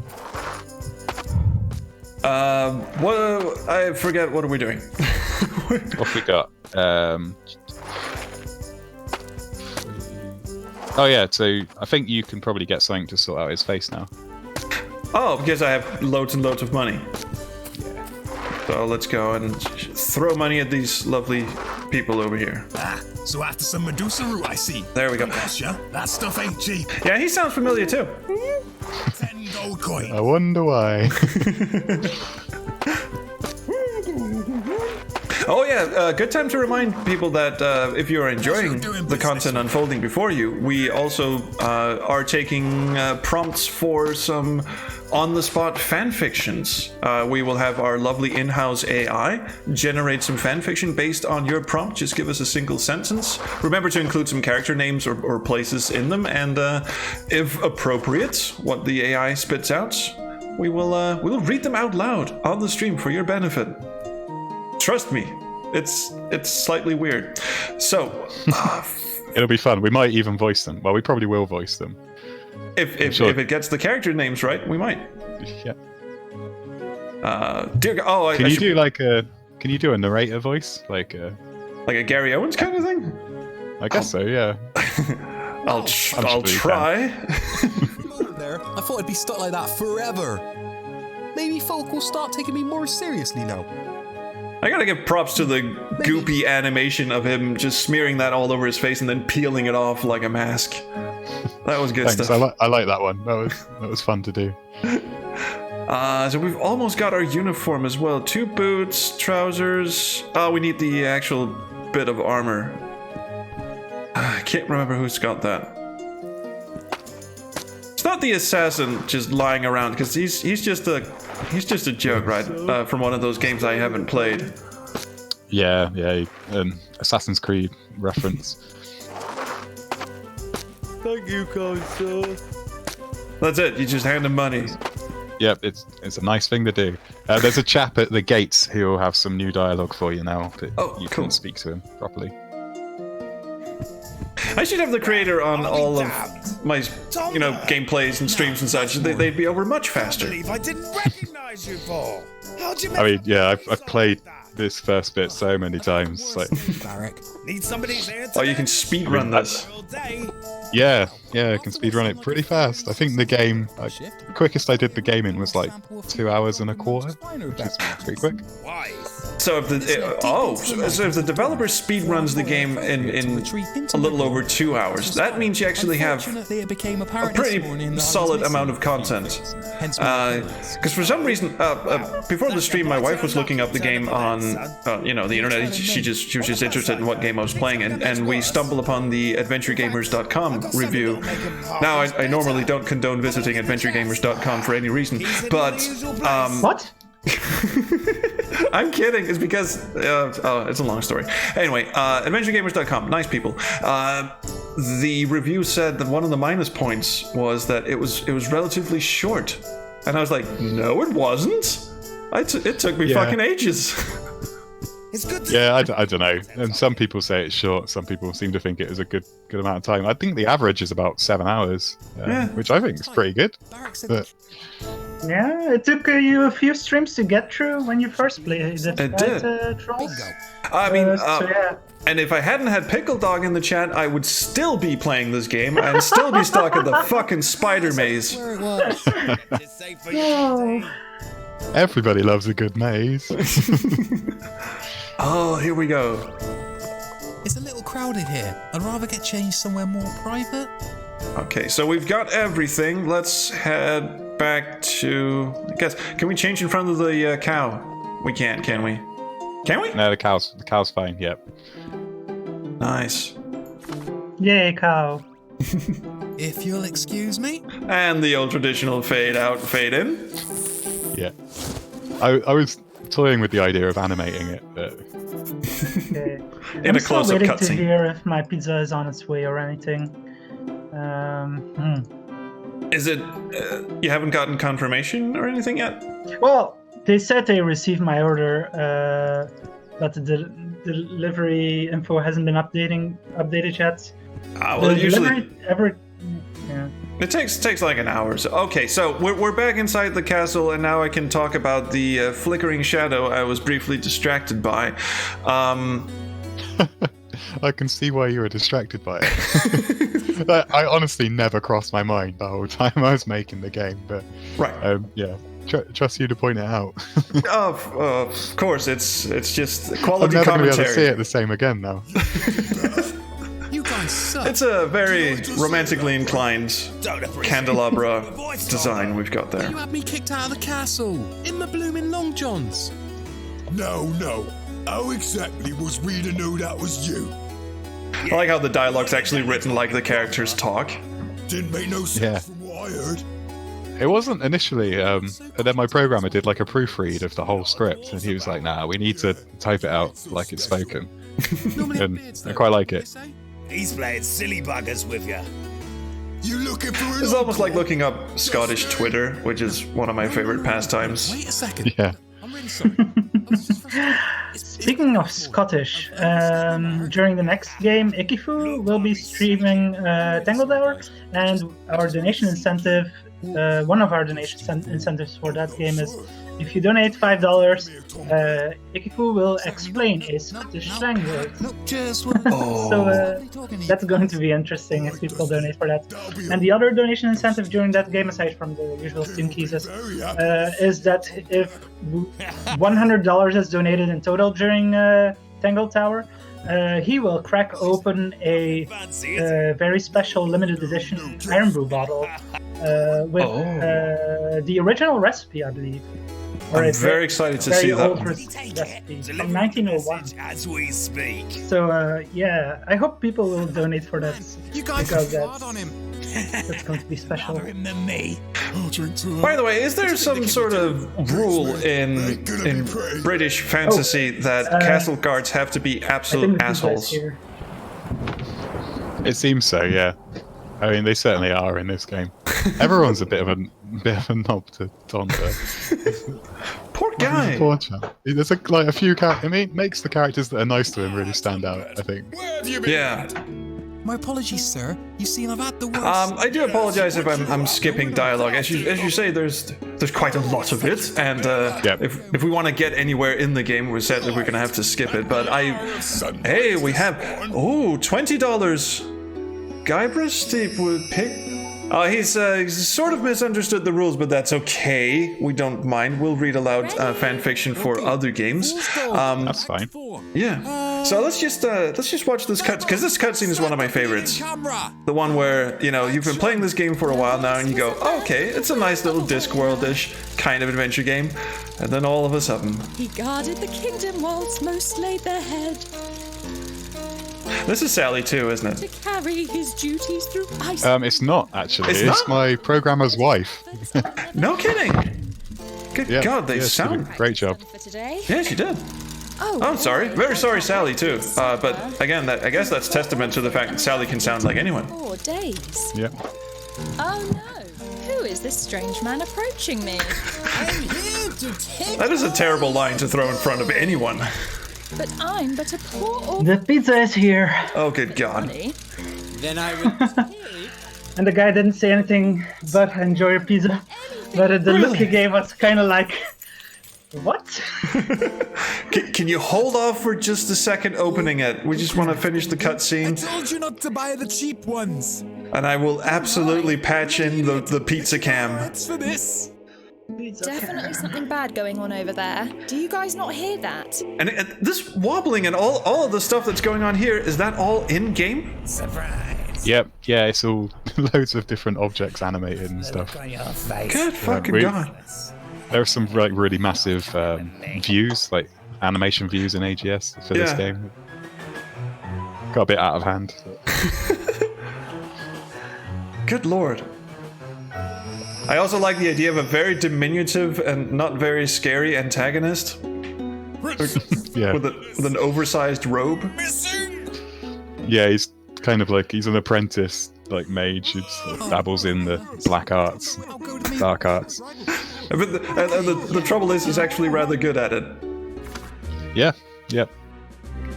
I forget. What are we doing? What have we got? Oh yeah, so I think you can probably get something to sort out his face now. Oh, because I have loads and loads of money. Yeah. So let's go and throw money at these lovely people over here. So after some Medusa root, I see. There we go. Gotcha. That stuff ain't cheap. Yeah, he sounds familiar too. 10 gold coin. I wonder why. Oh yeah, good time to remind people that if you are enjoying the content unfolding before you, we also are taking prompts for some on-the-spot fan fictions. We will have our lovely in-house AI generate some fan fiction based on your prompt. Just give us a single sentence. Remember to include some character names or places in them, and if appropriate, what the AI spits out, we will read them out loud on the stream for your benefit. Trust me, it's slightly weird. So it'll be fun. We might even voice them. Well, we probably will voice them. If it gets the character names right, we might. Yeah. Dear God, oh, Can you do a narrator voice, like a Gary Owens kind of thing? I guess so. Yeah. I'll try. There, I thought I'd be stuck like that forever. Maybe folk will start taking me more seriously now. I gotta give props to the goopy animation of him just smearing that all over his face and then peeling it off like a mask. That was good Thanks. stuff. I like that one. That was fun to do. So we've almost got our uniform as well. 2 boots, trousers. Oh, we need the actual bit of armor. I can't remember who's got that. It's not the assassin just lying around, because he's just a joke, right? From one of those games I haven't played. Yeah, Assassin's Creed reference. Thank you, kind sir. That's it. You just hand him money. Yep, it's a nice thing to do. There's a chap at the gates who will have some new dialogue for you now that you cool. can speak to him properly. I should have the creator on all of my, gameplays and streams and such. They'd be over much faster. I didn't recognize you, Paul. How'd you? I mean, yeah, I've played this first bit so many times. Like, Need somebody's here oh, you can speed run this. yeah, I can speedrun it pretty fast. I think the game, the quickest I did the game in was like 2 hours and a quarter, which is pretty quick. So if the developer speed runs the game in a little over 2 hours, that means you actually have a pretty solid amount of content. Because for some reason, before the stream, my wife was looking up the game on the internet. She was just interested in what game I was playing, and we stumbled upon the AdventureGamers.com review. Now I normally don't condone visiting AdventureGamers.com for any reason, but What? I'm kidding. It's because it's a long story. Anyway, AdventureGamers.com, nice people. The review said that one of the minus points was that it was relatively short, and I was like, no, it wasn't. It took me fucking ages. It's good. Yeah, I don't know. And some people say it's short. Some people seem to think it was a good amount of time. I think the average is about 7 hours, which I think is pretty good. But Yeah, it took you a few streams to get through when you first played it. It did. Trolls? I mean, So yeah. and if I hadn't had Pickle Dog in the chat, I would still be playing this game and still be stuck in the fucking spider maze. Where it was. Oh. everybody loves a good maze. Oh, here we go. It's a little crowded here. I'd rather get changed somewhere more private. Okay, so we've got everything. Let's head back to... I guess, can we change in front of the cow? We can't, can we? Can we? No, the cow's fine. Yep. Nice. Yay, cow. If you'll excuse me. And the old traditional fade out, fade in. Yeah. I was toying with the idea of animating it, but Okay. In I'm a still close-up waiting to cutscene. hear if my pizza is on its way or anything. Is it... you haven't gotten confirmation or anything yet? Well, they said they received my order, but the delivery info hasn't been updated yet. Well, The usually... delivery yeah. It takes like an hour. So okay, so we're back inside the castle, and now I can talk about the flickering shadow I was briefly distracted by. I can see why you were distracted by it. I honestly never crossed my mind the whole time I was making the game, but Right. yeah, trust you to point it out. Of course, it's just I'm quality never going to be able to commentary. see it the same again now. You guys suck. It's a very romantically inclined candelabra design we've got there. You had me kicked out of the castle in my blooming long johns. No. How exactly was we to know that was you? I like how the dialogue's actually written like the characters talk. Didn't make no sense Yeah. from what I heard. It wasn't initially, and then my programmer did like a proofread of the whole script, and he was like, "Nah, we need to type it out like it's spoken." And I quite like it. He's playing silly buggers with you. You looking for an It's almost like encore? looking up Scottish Twitter, which is one of my favorite pastimes. Wait a second. Yeah. I'm really sorry. Speaking of Scottish, during the next game, Ikifu will be streaming Tangle Tower, and our donation incentive, one of our donation incentives for that game is if you donate $5, Ikifu will explain a Scottish slang word. So that's going to be interesting if people donate for that. And the other donation incentive during that game, aside from the usual Steam keys, is that if $100 is donated in total during Tangle Tower, he will crack open a very special limited edition Iron Brew bottle with the original recipe, I believe. I'm very excited to see old that. recipe from 1901. As we speak. So yeah, I hope people will donate for that You guys because are hard on him. that's going to be special. Him than me. By the way, is there some sort of rule in British fantasy that castle guards have to be I think absolute the pizza is assholes? here. It seems so, yeah. I mean, they certainly are in this game. Everyone's a bit of a knob to Donda. Poor guy. Poor chap. There's like a few characters. I mean, it makes the characters that are nice to him really stand out, I think. Where have you been? Yeah. My apologies, sir. You see, I've had the worst. I do apologize if I'm skipping dialogue. As you say, there's quite a lot of it, and if we want to get anywhere in the game, we're sadly we're gonna have to skip it. But hey, we have $20. Guybrush would pick. He's sort of misunderstood the rules, but that's okay. We don't mind. We'll read aloud fan fiction for other games. That's fine. Yeah. So let's just watch this cut, because this cutscene is one of my favorites. The one where you've been playing this game for a while now, and you go, okay, it's a nice little Discworld-ish kind of adventure game, and then all of a sudden, He guarded the kingdom whilst most laid their head this is Sally too, isn't to it? carry his duties through ice. It's not actually. It's It's not? my programmer's wife. No kidding. Good Yeah, God, they yeah, she did sound. a great job. For today. Yeah, she did. Oh, I'm sorry. Very sorry, Sally too. But again, I guess that's testament to the fact that Sally can sound like anyone. 4 days. Yeah. Oh no. Who is this strange man approaching me? I'm here to take. That is a terrible line to throw in front of anyone. But I'm but a poor The pizza is here, Oh, good God. orphan. Then I will take. and the guy didn't say anything but enjoy your pizza. But the look he gave was kind of like, what? Can you hold off for just a second opening it? We just want to finish the cutscene, Told you not to buy the cheap ones. and I will absolutely patch in the pizza cam. That's for this. Definitely something bad going on over there. Do you guys not hear that? And this wobbling and all of the stuff that's going on here, is that all in-game? Surprise. Yep. Yeah. It's all loads of different objects animated and stuff. Look on your face. Good fucking we- God. There are some like really massive views, like animation views in AGS for this Yeah. game. Got a bit out of hand. Good Lord. I also like the idea of a very diminutive and not very scary antagonist Yeah. with an oversized robe. Yeah. He's kind of like he's an apprentice, like mage who sort of dabbles in the black arts, dark arts. But the trouble is, he's actually rather good at it. Yeah. Yep.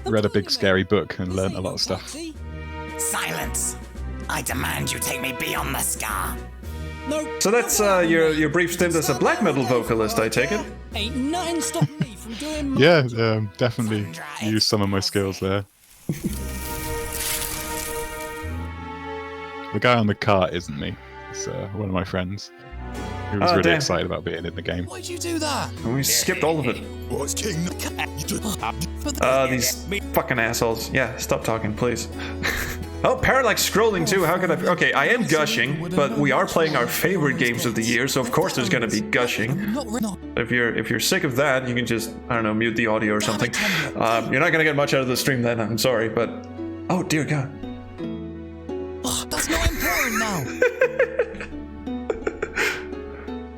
Read a big scary book and learnt a lot of stuff. Silence! I demand you take me beyond the scar. No. So that's your brief stint as a black metal vocalist, I take it? Ain't nothing stop me from doing my Yeah, definitely used some of my skills there. The guy on the cart isn't me. It's one of my friends who was Oh, really damn. excited about being in the game. Why'd you do that? And we skipped all of it. What's king? These fucking assholes. Yeah, stop talking, please. Oh, Parallax scrolling too. How could I? Okay, I am gushing, but we are playing our favorite games of the year, so of course there's gonna be gushing. If you're sick of that, you can just, I don't know, mute the audio or something. You're not gonna get much out of the stream then. I'm sorry, but oh dear God. Oh, that's not important now.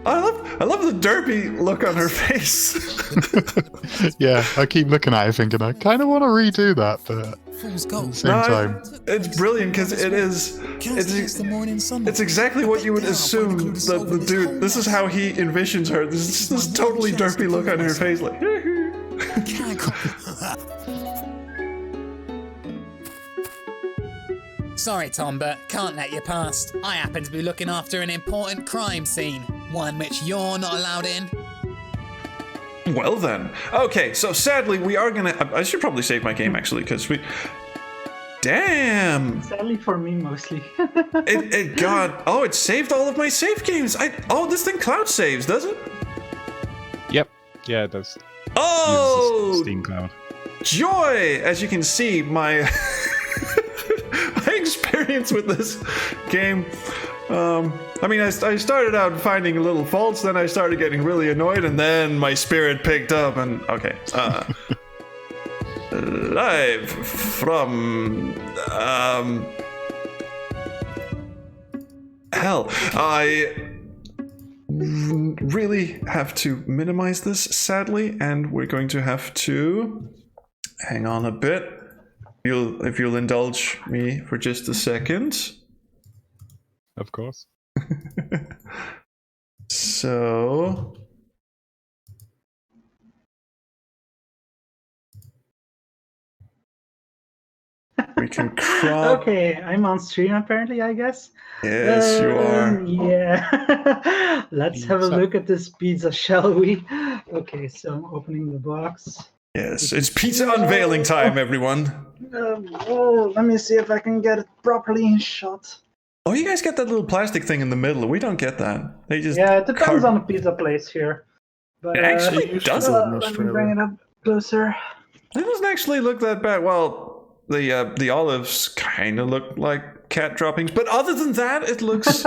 I love the derpy look on her face. Yeah, I keep looking at it thinking I kind of want to redo that, but Fool's at gold. the same time, It's brilliant because it's morning sun. it's exactly what you would assume that the dude. This is how he envisions her. This totally derpy look on her face, like. Sorry, Tom, but can't let you past. I happen to be looking after an important crime scene, one which you're not allowed in. Well then. Okay, so sadly we are gonna. I should probably save my game actually, because we. Damn! Sadly for me, mostly. It got. Oh, it saved all of my save games. This thing cloud saves, does it? yep, yeah, it does. Oh! Uses Steam Cloud. Joy! As you can see, my my experience with this game. I mean, I started out finding little faults, then I started getting really annoyed, and then my spirit picked up. And okay, live from hell, I really have to minimize this, sadly, and we're going to have to hang on a bit. If you'll indulge me for just a second. Of course. So we can crop. Okay, I'm on stream apparently, I guess. Yes, you are. Yeah. Let's have a look at this pizza, shall we? Okay, so I'm opening the box. Yes, it's pizza unveiling time, everyone. Let me see if I can get it properly in shot. Oh, you guys get that little plastic thing in the middle. We don't get that. They just Yeah, it depends on the pizza place here. But, It actually doesn't. Let me bring it up closer. It doesn't actually look that bad. Well, the olives kind of look like cat droppings, but other than that, it looks.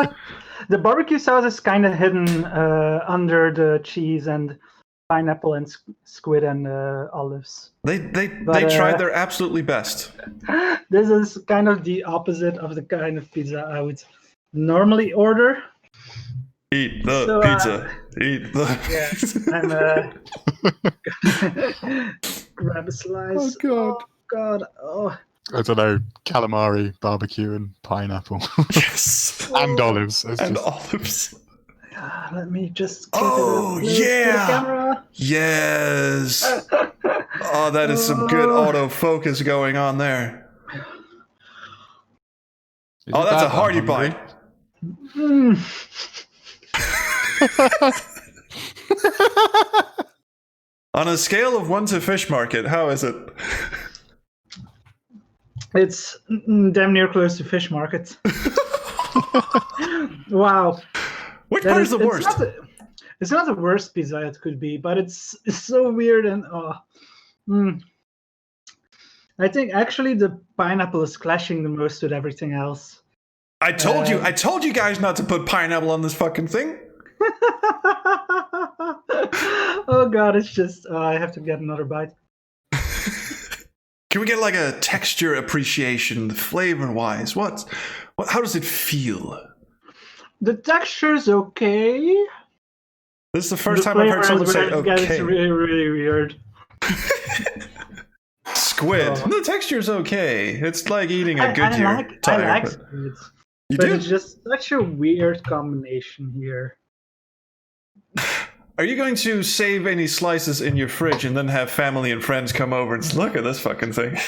The barbecue sauce is kind of hidden under the cheese and pineapple and squid and olives. They tried their absolutely best. This is kind of the opposite of the kind of pizza I would normally order. Eat the pizza. Eat the. Yeah, I'm grab a slice. Oh God. Oh. I don't know, calamari, barbecue, and pineapple. Yes. And olives. And olives. Let me just get Oh, it up close to the camera. Yes. Oh, that is some good autofocus going on there. Oh, that's a hearty bite. On a scale of 1 to fish market, how is it? It's damn near close to fish market. Wow. Which part is the worst? It's not the worst pizza it could be, but it's so weird and I think actually the pineapple is clashing the most with everything else. I told you guys not to put pineapple on this fucking thing. Oh God, it's just I have to get another bite. Can we get like a texture appreciation, flavor-wise? How does it feel? The texture's okay. This is the first time I've heard someone say okay. It's really, really weird. Squid. The texture's okay. It's like eating a Goodyear tire. I like squid. You but do? It's just such a weird combination here. Are you going to save any slices in your fridge and then have family and friends come over and look at this fucking thing?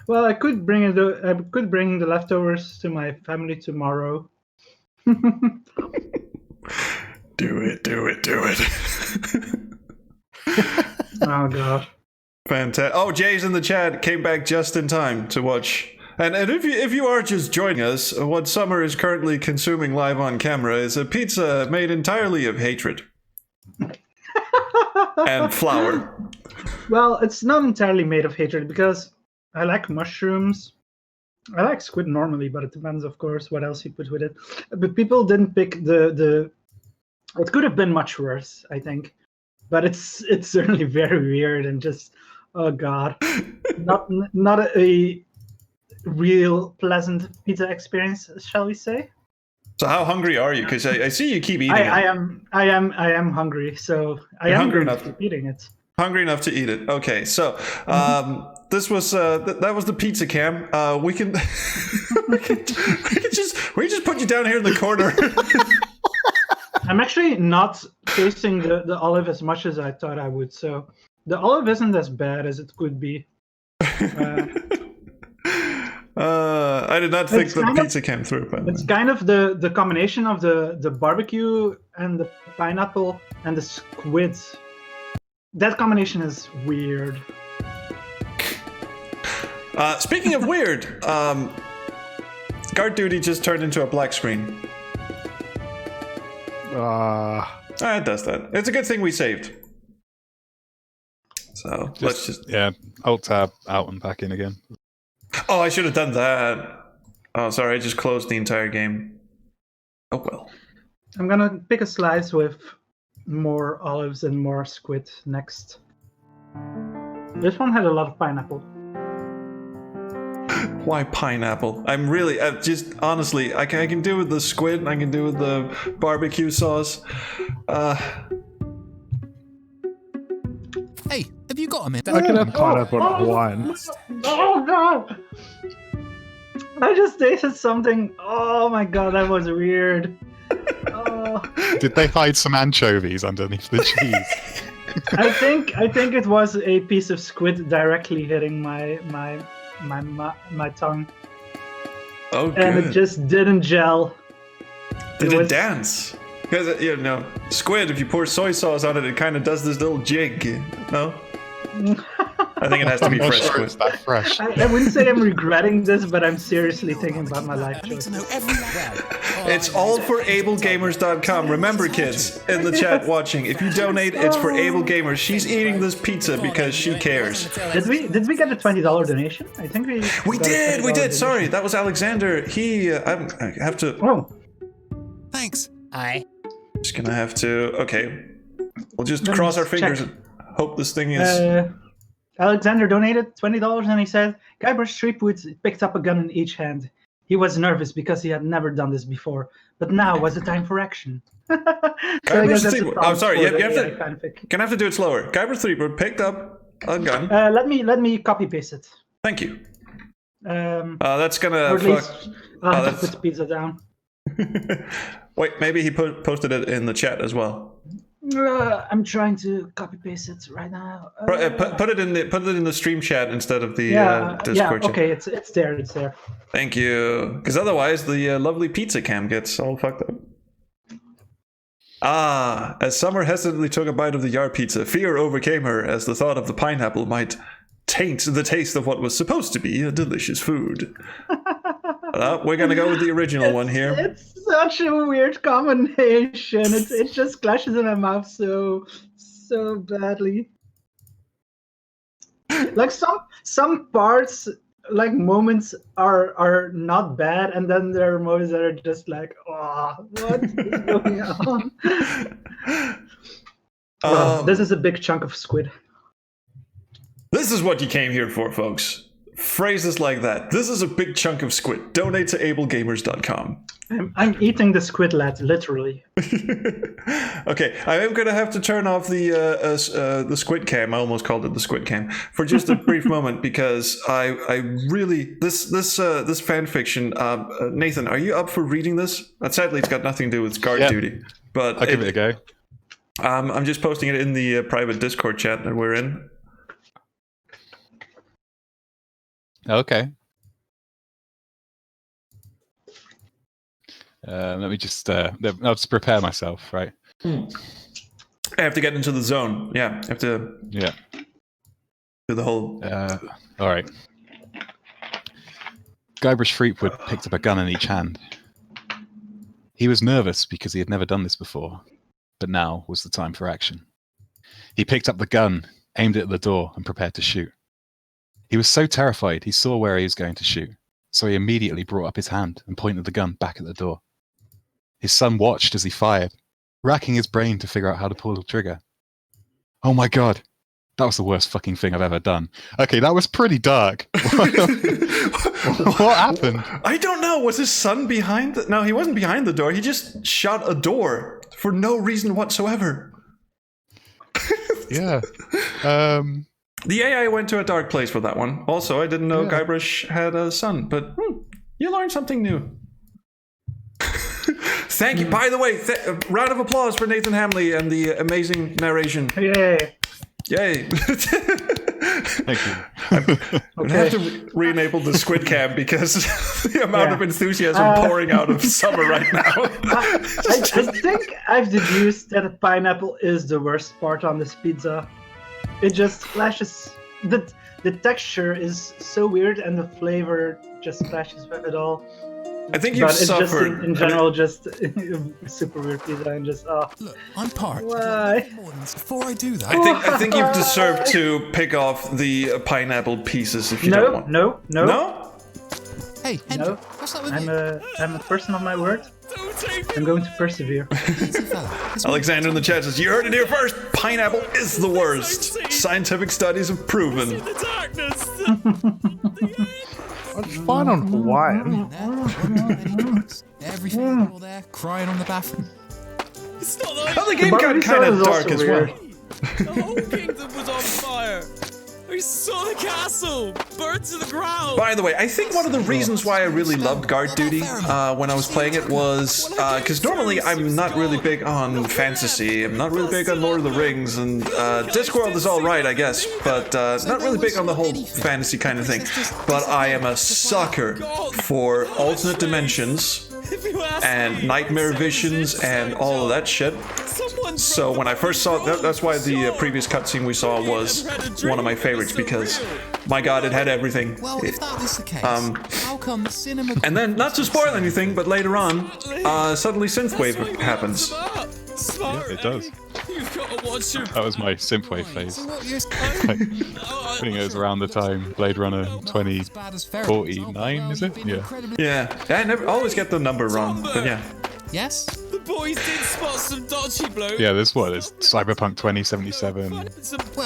Well, I could bring the leftovers to my family tomorrow. Do it. Oh God. Fantastic. Oh, Jay's in the chat. Came back just in time to watch. And if you are just joining us, what Summer is currently consuming live on camera is a pizza made entirely of hatred. And flour. Well, it's not entirely made of hatred because I like mushrooms. I like squid normally, but it depends, of course, what else you put with it. But people didn't pick the. It could have been much worse, I think, but it's certainly very weird and just, oh god, not a real pleasant pizza experience, shall we say? So how hungry are you? Because I see you keep eating it. I am hungry, so I You're am hungry going to enough. keep eating it. Hungry enough to eat it. Okay, so this was that was the pizza cam. We can we can just put you down here in the corner. I'm actually not tasting the olive as much as I thought I would, so the olive isn't as bad as it could be. I did not think the pizza came through. It's kind of the combination of the barbecue and the pineapple and the squid. That combination is weird. Speaking of weird, guard duty just turned into a black screen. It does that. It's a good thing we saved. So let's just Alt tab out and back in again. Oh, I should have done that. Oh, sorry, I just closed the entire game. Oh well. I'm gonna pick a slice with more olives and more squid next. This one had a lot of pineapple. Why pineapple? I'm really, just honestly, I can do with the squid, and I can do with the barbecue sauce. Hey, have you got a minute? I can have pineapple and Hawaiian. Oh god! I just tasted something. Oh my god, that was weird. Oh. Did they hide some anchovies underneath the cheese? I think it was a piece of squid directly hitting my tongue. Oh, good. And it just didn't gel. Did it dance? Because, squid, if you pour soy sauce on it, it kind of does this little jig. No? I think it has to be fresh squid. It's that fresh. I wouldn't say I'm regretting this, but I'm seriously thinking about my life choices. It's all for AbleGamers.com. Remember, kids, in the chat watching, if you donate, it's for AbleGamers. She's eating this pizza because she cares. Did we get a $20 donation? I think we did. Donation. Sorry, that was Alexander. I have to. Oh, thanks. Aye. Just gonna have to. Okay, we'll just cross our fingers and hope this thing is. Alexander donated $20 and he said, Guybrush Threepwood picked up a gun in each hand. He was nervous because he had never done this before, but now was the time for action. So I'm sorry, you have to. Can I have to do it slower? Guybrush Threepwood picked up a gun. Let me copy paste it. Thank you. That's gonna. Or at least I'll have to put pizza down. Wait, maybe he posted it in the chat as well. I'm trying to copy paste it right now. Put it in the stream chat instead of the Discord chat. Okay, it's there. Thank you. Because otherwise, the lovely pizza cam gets all fucked up. As Summer hesitantly took a bite of the YAR pizza, fear overcame her as the thought of the pineapple might taint the taste of what was supposed to be a delicious food. We're gonna go with the original one here. It's such a weird combination. It just clashes in my mouth so badly. Like some parts, like moments are not bad, and then there are moments that are just like, oh, what is going on? Well, this is a big chunk of squid. This is what you came here for, folks. Phrases like that. This is a big chunk of squid. Donate to AbleGamers.com. I'm eating the squid, lad, literally. Okay, I am going to have to turn off the squid cam. I almost called it the squid cam for just a brief moment because I really this fan fiction. Nathan, are you up for reading this? Sadly, it's got nothing to do with guard duty, but I'll give it a go. I'm just posting it in the private Discord chat that we're in. Okay. Let me just. I'll just prepare myself, right? I have to get into the zone. Yeah, I have to. Yeah. Do the whole. All right. Guybrush Threepwood picked up a gun in each hand. He was nervous because he had never done this before, but now was the time for action. He picked up the gun, aimed it at the door, and prepared to shoot. He was so terrified he saw where he was going to shoot, so he immediately brought up his hand and pointed the gun back at the door. His son watched as he fired, racking his brain to figure out how to pull the trigger. Oh my god, that was the worst fucking thing I've ever done. Okay, that was pretty dark. What happened? I don't know. Was his son behind? No, he wasn't behind the door. He just shot a door for no reason whatsoever. Yeah. The AI went to a dark place for that one. Also, I didn't know Guybrush had a son, but you learned something new. Thank you. By the way, round of applause for Nathan Hamley and the amazing narration. Yay! Yay! Thank you. I have to re-enable the squid cam because the amount of enthusiasm pouring out of Summer right now. I think I've deduced that a pineapple is the worst part on this pizza. It just clashes. The texture is so weird, and the flavor just clashes with it all. I think you've suffered. Just in general, just super weird pizza, and just Look, I'm part. Why? Before I do that, I think you've deserved to pick off the pineapple pieces if you don't want. No. Hey, Hendrik, No. what's up with I'm a person of my word. I'm going to persevere. Alexander in the chat says, "You heard it here first. Pineapple is the worst. Scientific studies have proven." It's fine on Hawaiian. Everything all there, crying on the bathroom. It's not like Oh, the game got kind of dark as well. the whole kingdom was on fire. I saw the castle burn to the ground. By the way, I think one of the reasons why I really loved Guard Duty when I was playing it was because normally I'm not really big on fantasy. I'm not really big on Lord of the Rings, and Discworld is all right, I guess, but not really big on the whole fantasy kind of thing. But I am a sucker for alternate dimensions and nightmare visions and all of that shit. So when I first saw that's why the previous cutscene we saw was one of my favorites, because my god, it had everything. Well, if that is the case, how come the cinema... And then, not to spoil anything, but later on, suddenly synthwave happens. Yeah, it does. That was my synthwave phase. I think it was around the time Blade Runner 2049, is it? Yeah. Yeah, I never always get the number wrong, but yeah. Yes? The boys did spot some dodgy blokes. Yeah, there's Cyberpunk 2077,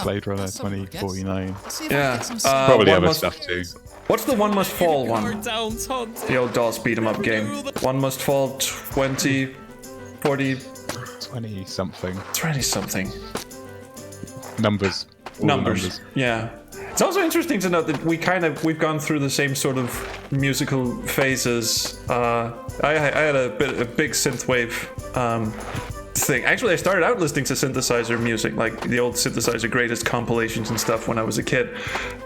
Blade Runner 2049. Yeah, probably other stuff too. What's the One Must Fall one? The old DOS beat 'em up game. One Must Fall 20, 40... 20-something. 20-something. Numbers. Numbers. Yeah. It's also interesting to note that we've gone through the same sort of musical phases. I had a big synthwave thing. Actually, I started out listening to synthesizer music, like the old synthesizer greatest compilations and stuff when I was a kid.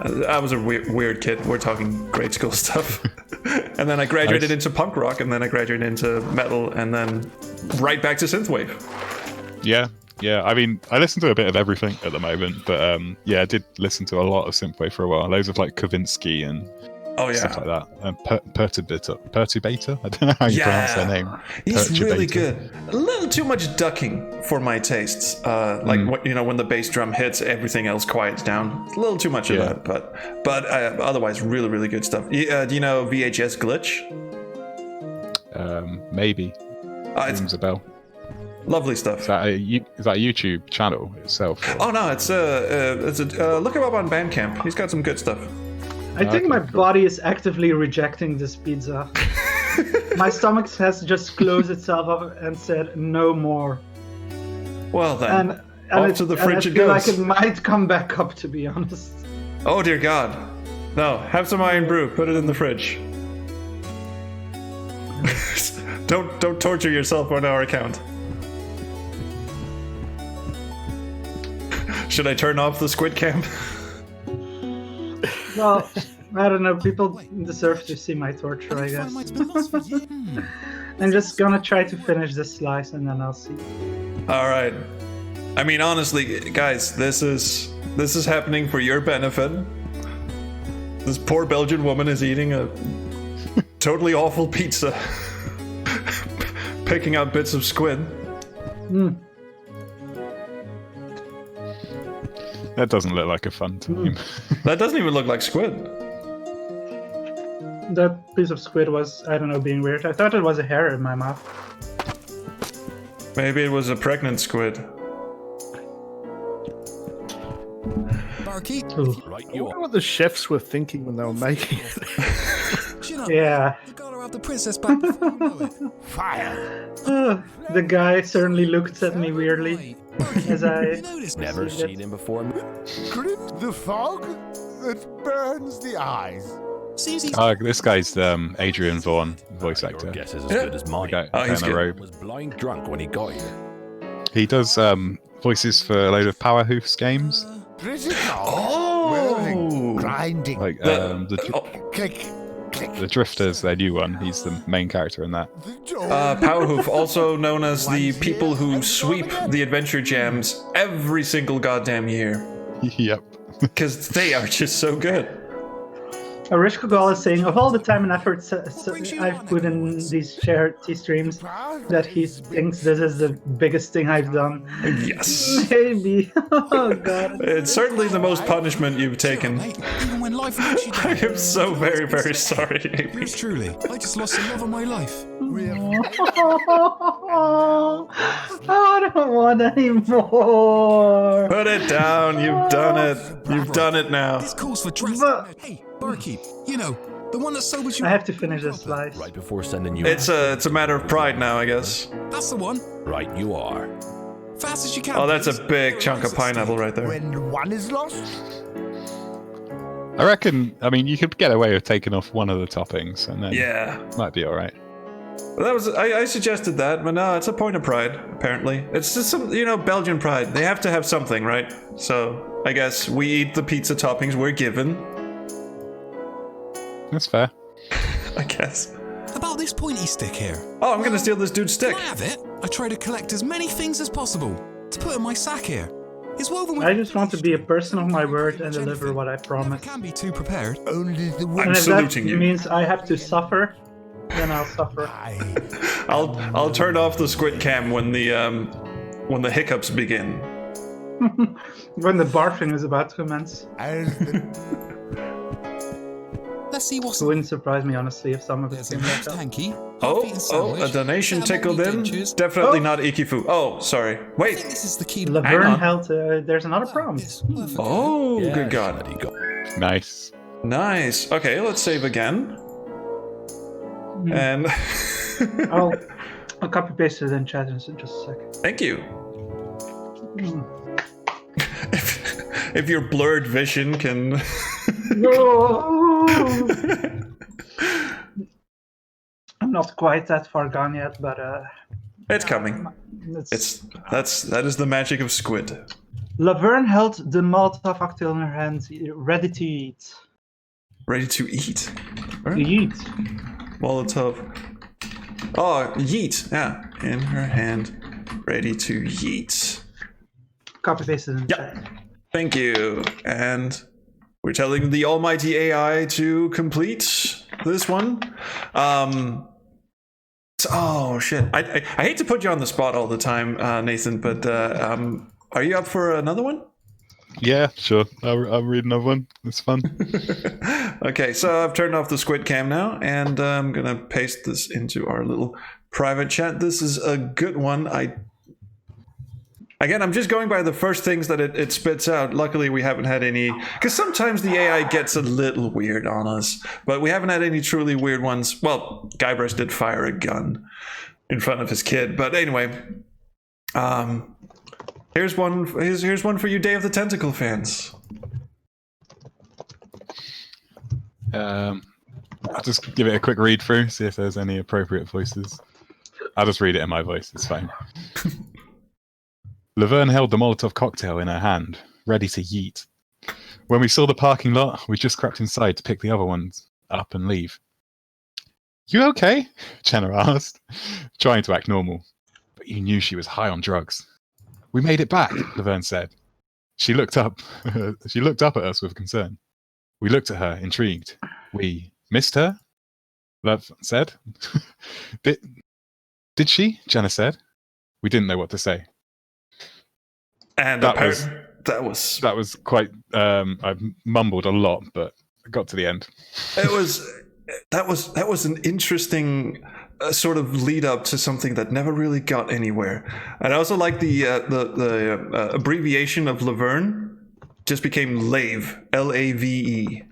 I was a weird kid. We're talking grade school stuff. And then I graduated into punk rock, and then I graduated into metal, and then right back to synthwave. Yeah. I mean, I listen to a bit of everything at the moment, but yeah, I did listen to a lot of synthwave for a while. Loads of like Kavinsky and stuff like that. Perturbator? I don't know how you pronounce their name. He's really good. A little too much ducking for my tastes. When the bass drum hits, everything else quiets down. It's a little too much of that, but otherwise, really, really good stuff. Do you know VHS Glitch? Maybe. Rings a bell. Lovely stuff. Is that a YouTube channel itself? Or? Oh no, it's look him up on Bandcamp. He's got some good stuff. I think my body is actively rejecting this pizza. My stomach has just closed itself up and said no more. Well then, off to the fridge it goes. goes. I feel like it might come back up, to be honest. Oh dear God! No, have some iron brew. Put it in the fridge. Don't torture yourself on our account. Should I turn off the squid cam? Well, I don't know. People deserve to see my torture, I guess. I'm just gonna try to finish this slice, and then I'll see. All right. I mean, honestly, guys, this is happening for your benefit. This poor Belgian woman is eating a totally awful pizza, picking out bits of squid. That doesn't look like a fun time. That doesn't even look like squid. That piece of squid was, I don't know, being weird. I thought it was a hair in my mouth. Maybe it was a pregnant squid. Barkeep. I wonder what the chefs were thinking when they were making it. You know, Yeah. you gotta have the princess back before you know it. Fire! The guy certainly looked at me weirdly as I Never seen him before. Grip the fog that burns the eyes. This guy's Adrian Vaughn, voice actor. Your guess is as good as mine. He's good. He was blind drunk when he got here. He does voices for a load of Power Hoofs games. Grinding. Like the Drifters, their new one. He's the main character in that. Powerhoof, also known as the people who sweep the adventure jams every single goddamn year. Yep. Because they are just so good. Rich Kogal is saying, of all the time and effort I've put in these charity streams, that he thinks this is the biggest thing I've done. Yes. Maybe. Oh, God. It's certainly the most punishment you've taken. Even when life knocks you down. I am so very, very sorry. Yours truly. I just lost the love of my life. I don't want any more. Put it down. You've done it. You've done it now. This calls for drastic. Hey, barkeep. You know, the one that sobers you. I have to finish this slice. Right before sending you. It's a matter of pride now, I guess. That's the one. Right, you are. Fast as you can. Oh, that's a big chunk of pineapple right there. When one is lost, I reckon. I mean, you could get away with taking off one of the toppings, and then might be all right. Well, that was I suggested that, but no, it's a point of pride. Apparently, it's just some Belgian pride. They have to have something, right? So I guess we eat the pizza toppings we're given. That's fair. I guess. About this pointy stick here. Oh, I'm gonna steal this dude's stick. Can I have it? I try to collect as many things as possible to put in my sack here. It's woven with. I just want to be a person of my word and deliver what I promise. Can't be too prepared. only the I'm And if saluting that you. means I have to suffer, then I'll suffer. I'll turn off the squid cam when the hiccups begin. When the barfing is about to commence. Let's see what's. It wouldn't surprise me, honestly, if some of it There's a came mashed back up. hanky. Oh, a donation tickled in. Definitely not Ikifu. Oh, sorry. I think Wait. this is the key. Hang Laverne on. held. There's another prompt. Oh, Yes, good God. bloody God. Nice. Nice. Okay, let's save again. And I'll copy paste it in chat in just a sec. thank you. If your blurred vision can. No. I'm not quite that far gone yet, but It's coming. That is the magic of squid. Laverne held the Molotov cocktail in her hand, ready to eat. Ready to eat. Right? Eat. Molotov. Oh, yeet. Yeah, in her hand, ready to yeet. Copy paste it in Yep. chat. Thank you. And we're telling the almighty AI to complete this one. Oh shit! I hate to put you on the spot all the time, Nathan, but are you up for another one? Yeah, sure. I'll read another one. It's fun. Okay, so I've turned off the squid cam now, and I'm gonna paste this into our little private chat. This is a good one. Again, I'm just going by the first things that it spits out. Luckily, we haven't had any, because sometimes the AI gets a little weird on us, but we haven't had any truly weird ones. Well, Guybrush did fire a gun in front of his kid, but anyway, here's one for you Day of the Tentacle fans. I'll just give it a quick read through, see if there's any appropriate voices. I'll just read it in my voice, it's fine. Laverne held the Molotov cocktail in her hand, ready to yeet. When we saw the parking lot, we just crept inside to pick the other ones up and leave. You okay? Jenna asked, trying to act normal. But you knew she was high on drugs. We made it back, Laverne said. She looked up at us with concern. We looked at her, intrigued. We missed her? Lav said. Did she? Jenna said. We didn't know what to say. And that was quite. I mumbled a lot, but I got to the end. That was an interesting sort of lead up to something that never really got anywhere. And I also like the abbreviation of Laverne just became Lave, Lave.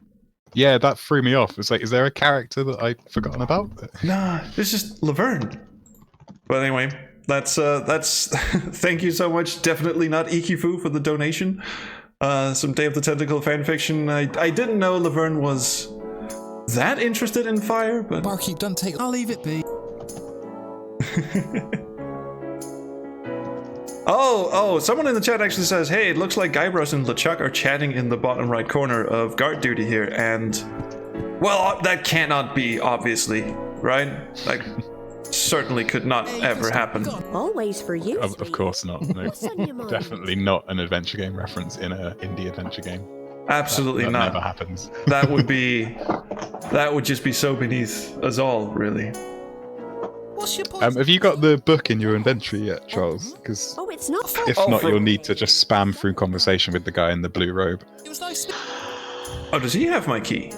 Yeah, that threw me off. It's like, is there a character that I'd forgotten about? Nah, it's just Laverne. But anyway, that's thank you so much. Definitely not Ikifu for the donation. Some Day of the Tentacle fanfiction. I didn't know Laverne was that interested in fire, but Barkeep, don't take. I'll leave it be. Oh, someone in the chat actually says, hey, it looks like Guybrush and LeChuck are chatting in the bottom right corner of guard duty here, and well, that cannot be, obviously, right? Like, certainly could not ever happen. Always for you. Of course not. No. Definitely not an adventure game reference in an indie adventure game. Absolutely that not. Never happens. That would just be so beneath us all, really. What's your point? Have you got the book in your inventory yet, Charles? Because it's not. if not, you'll need to just spam through conversation with the guy in the blue robe. It was nice. Oh, does he have my key?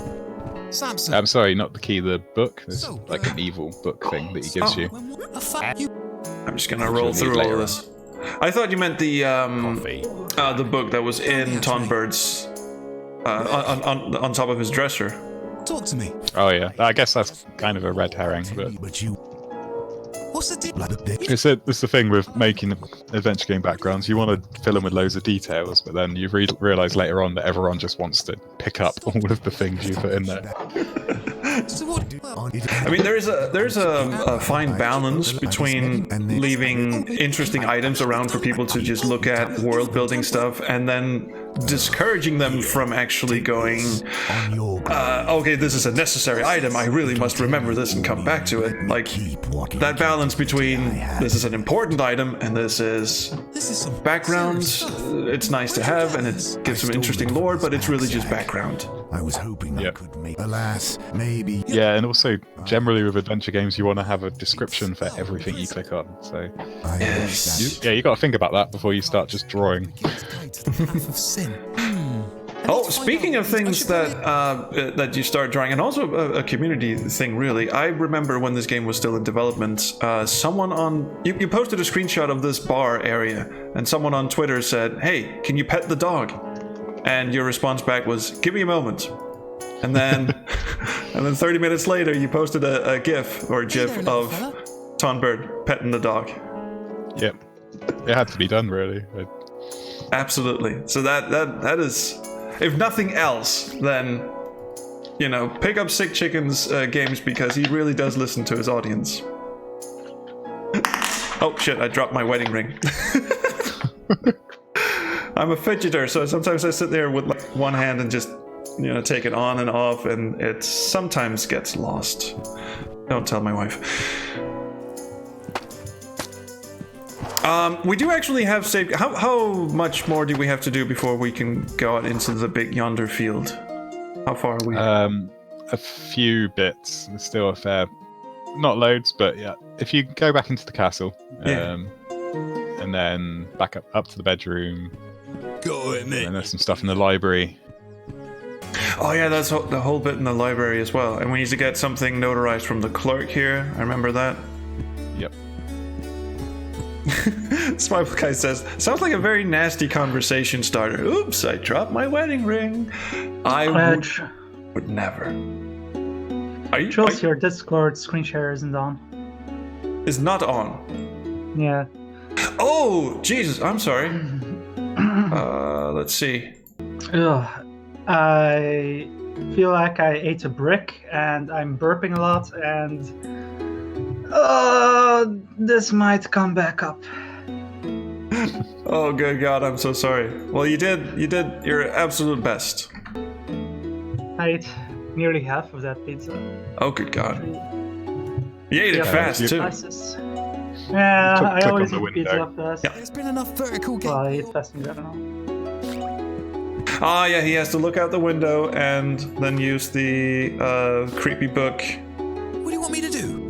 Samson. I'm sorry, not the key, the book. There's like an evil book thing that he gives you. I'm just gonna roll through all of this. I thought you meant the book that was in Tonbird's on top of his dresser. Talk to me. Oh yeah, I guess that's kind of a red herring, but you. What's the deal? It's the thing with making adventure game backgrounds. You want to fill them with loads of details, but then you realise later on that everyone just wants to pick up all of the things you put in there. I mean, there's a fine balance between leaving interesting items around for people to just look at world building stuff, and then discouraging them from actually going, okay, this is a necessary item, I really must remember this and come back to it. Like, that balance between this is an important item and this is background, it's nice to have and it gives some interesting lore, but it's really just background. I was hoping I could make. Alas, maybe. Yeah, and also generally with adventure games, you want to have a description for everything you click on. So you got to think about that before you start just drawing. Oh, speaking of things that you start drawing, and also a community thing, really. I remember when this game was still in development, someone on you posted a screenshot of this bar area, and someone on Twitter said, "Hey, can you pet the dog?" And your response back was, "Give me a moment." And then 30 minutes later, you posted a GIF or GIF of Tonbird petting the dog. Yep, it had to be done, really. Absolutely. So that is, if nothing else, then pick up Sick Chicken's games, because he really does listen to his audience. Oh shit! I dropped my wedding ring. I'm a fidgeter, so sometimes I sit there with one hand and just take it on and off, and it sometimes gets lost. Don't tell my wife. We do actually have saved. How much more do we have to do before we can go out into the big yonder field? How far are we? A few bits. There's still a fair, not loads, but yeah. If you go back into the castle, and then back up to the bedroom, and there's some stuff in the library. Oh yeah, that's the whole bit in the library as well. And we need to get something notarized from the clerk here. I remember that. Yep. Smile Guy says, sounds like a very nasty conversation starter. Oops, I dropped my wedding ring. I would never. Your Discord screen share isn't on. Is not on? Yeah. Oh, Jesus, I'm sorry. Let's see. Ugh. I feel like I ate a brick and I'm burping a lot, and this might come back up. Oh, good God, I'm so sorry. Well, you did your absolute best. I ate nearly half of that pizza. Oh, good God. You ate it fast, too. Yeah, I click always on the eat pizza fast. Yeah. There's been enough vertical game. Well, I eat fast in general. Ah, yeah, he has to look out the window and then use the creepy book. What do you want me to do?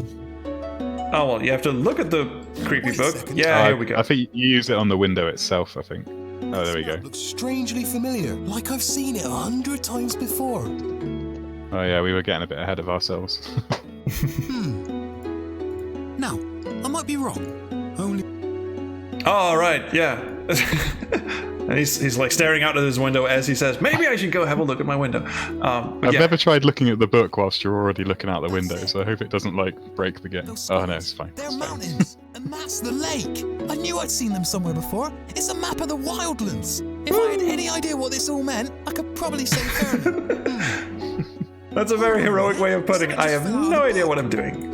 Oh, well, you have to look at the creepy book. Yeah, here we go. I think you use it on the window itself, I think. Oh, there we go. Looks strangely familiar, like I've seen it 100 times before. Oh yeah, we were getting a bit ahead of ourselves. Now, I might be wrong. Only. Oh, right, yeah. And he's like staring out of his window as he says, maybe I should go have a look at my window. I've never tried looking at the book whilst you're already looking out the window, so I hope it doesn't like break the game. Oh no, it's fine. They're mountains, and that's the lake. I knew I'd seen them somewhere before. It's a map of the wildlands. If I had any idea what this all meant, I could probably say further. That's a very heroic way of putting it. I have no idea what I'm doing.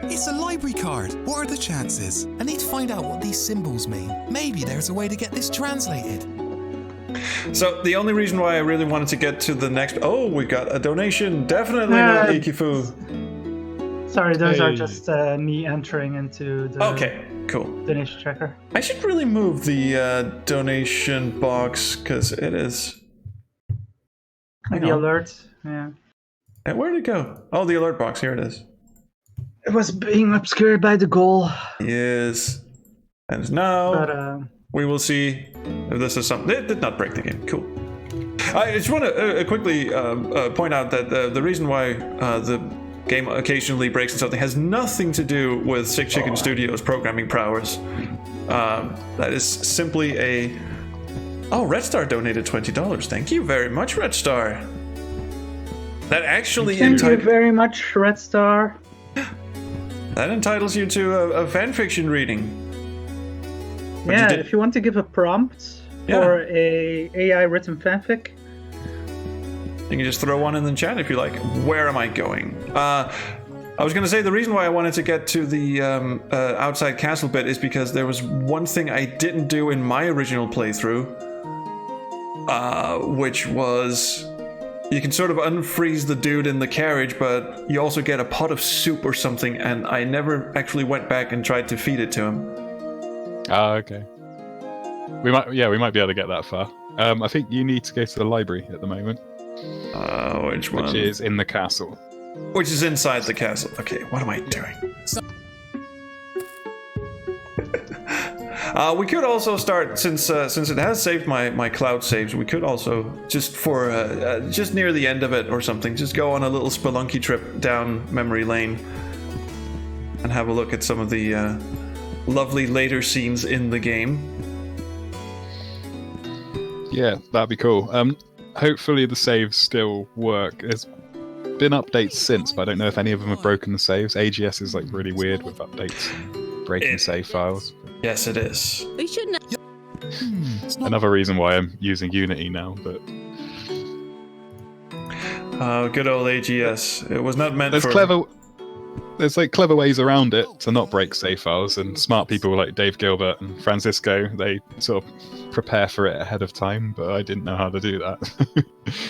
It's a library card. What are the chances? I need to find out what these symbols mean. Maybe there's a way to get this translated. So the only reason why I really wanted to get to the next... Oh, we got a donation. Definitely not Ikifu. Sorry, those are just me entering into the cool. donation tracker. I should really move the donation box, because it is... The alert, yeah. And where'd it go? Oh, the alert box. Here it is. It was being obscured by the goal. Yes. And now we will see if this is something. It did not break the game. Cool. I just want to quickly point out that the reason why the game occasionally breaks and something has nothing to do with Sick Chicken Studios' programming prowess. That is simply a... Oh, Red Star donated $20. Thank you very much, Red Star. That actually... Thank you very much, Red Star. That entitles you to a fanfiction reading. Yeah, if you want to give a prompt for a AI written fanfic, you can just throw one in the chat if you like. Where am I going? I was going to say the reason why I wanted to get to the outside castle bit is because there was one thing I didn't do in my original playthrough, which was... You can sort of unfreeze the dude in the carriage, but you also get a pot of soup or something, and I never actually went back and tried to feed it to him. Ah, okay. We might be able to get that far. I think you need to go to the library at the moment. Which one? Which is in the castle. Which is inside the castle. Okay, what am I doing? We could also start, since it has saved my cloud saves, we could also, just for, just near the end of it or something, just go on a little spelunky trip down memory lane and have a look at some of the lovely later scenes in the game. Yeah, that'd be cool. Hopefully the saves still work. There's been updates since, but I don't know if any of them have broken the saves. AGS is like really weird with updates, breaking save files. Yes, it is. We shouldn't. Another reason why I'm using Unity now, but good old AGS. It was not meant for... There's like clever ways around it to not break save files, and smart people like Dave Gilbert and Francisco, they sort of prepare for it ahead of time, but I didn't know how to do that.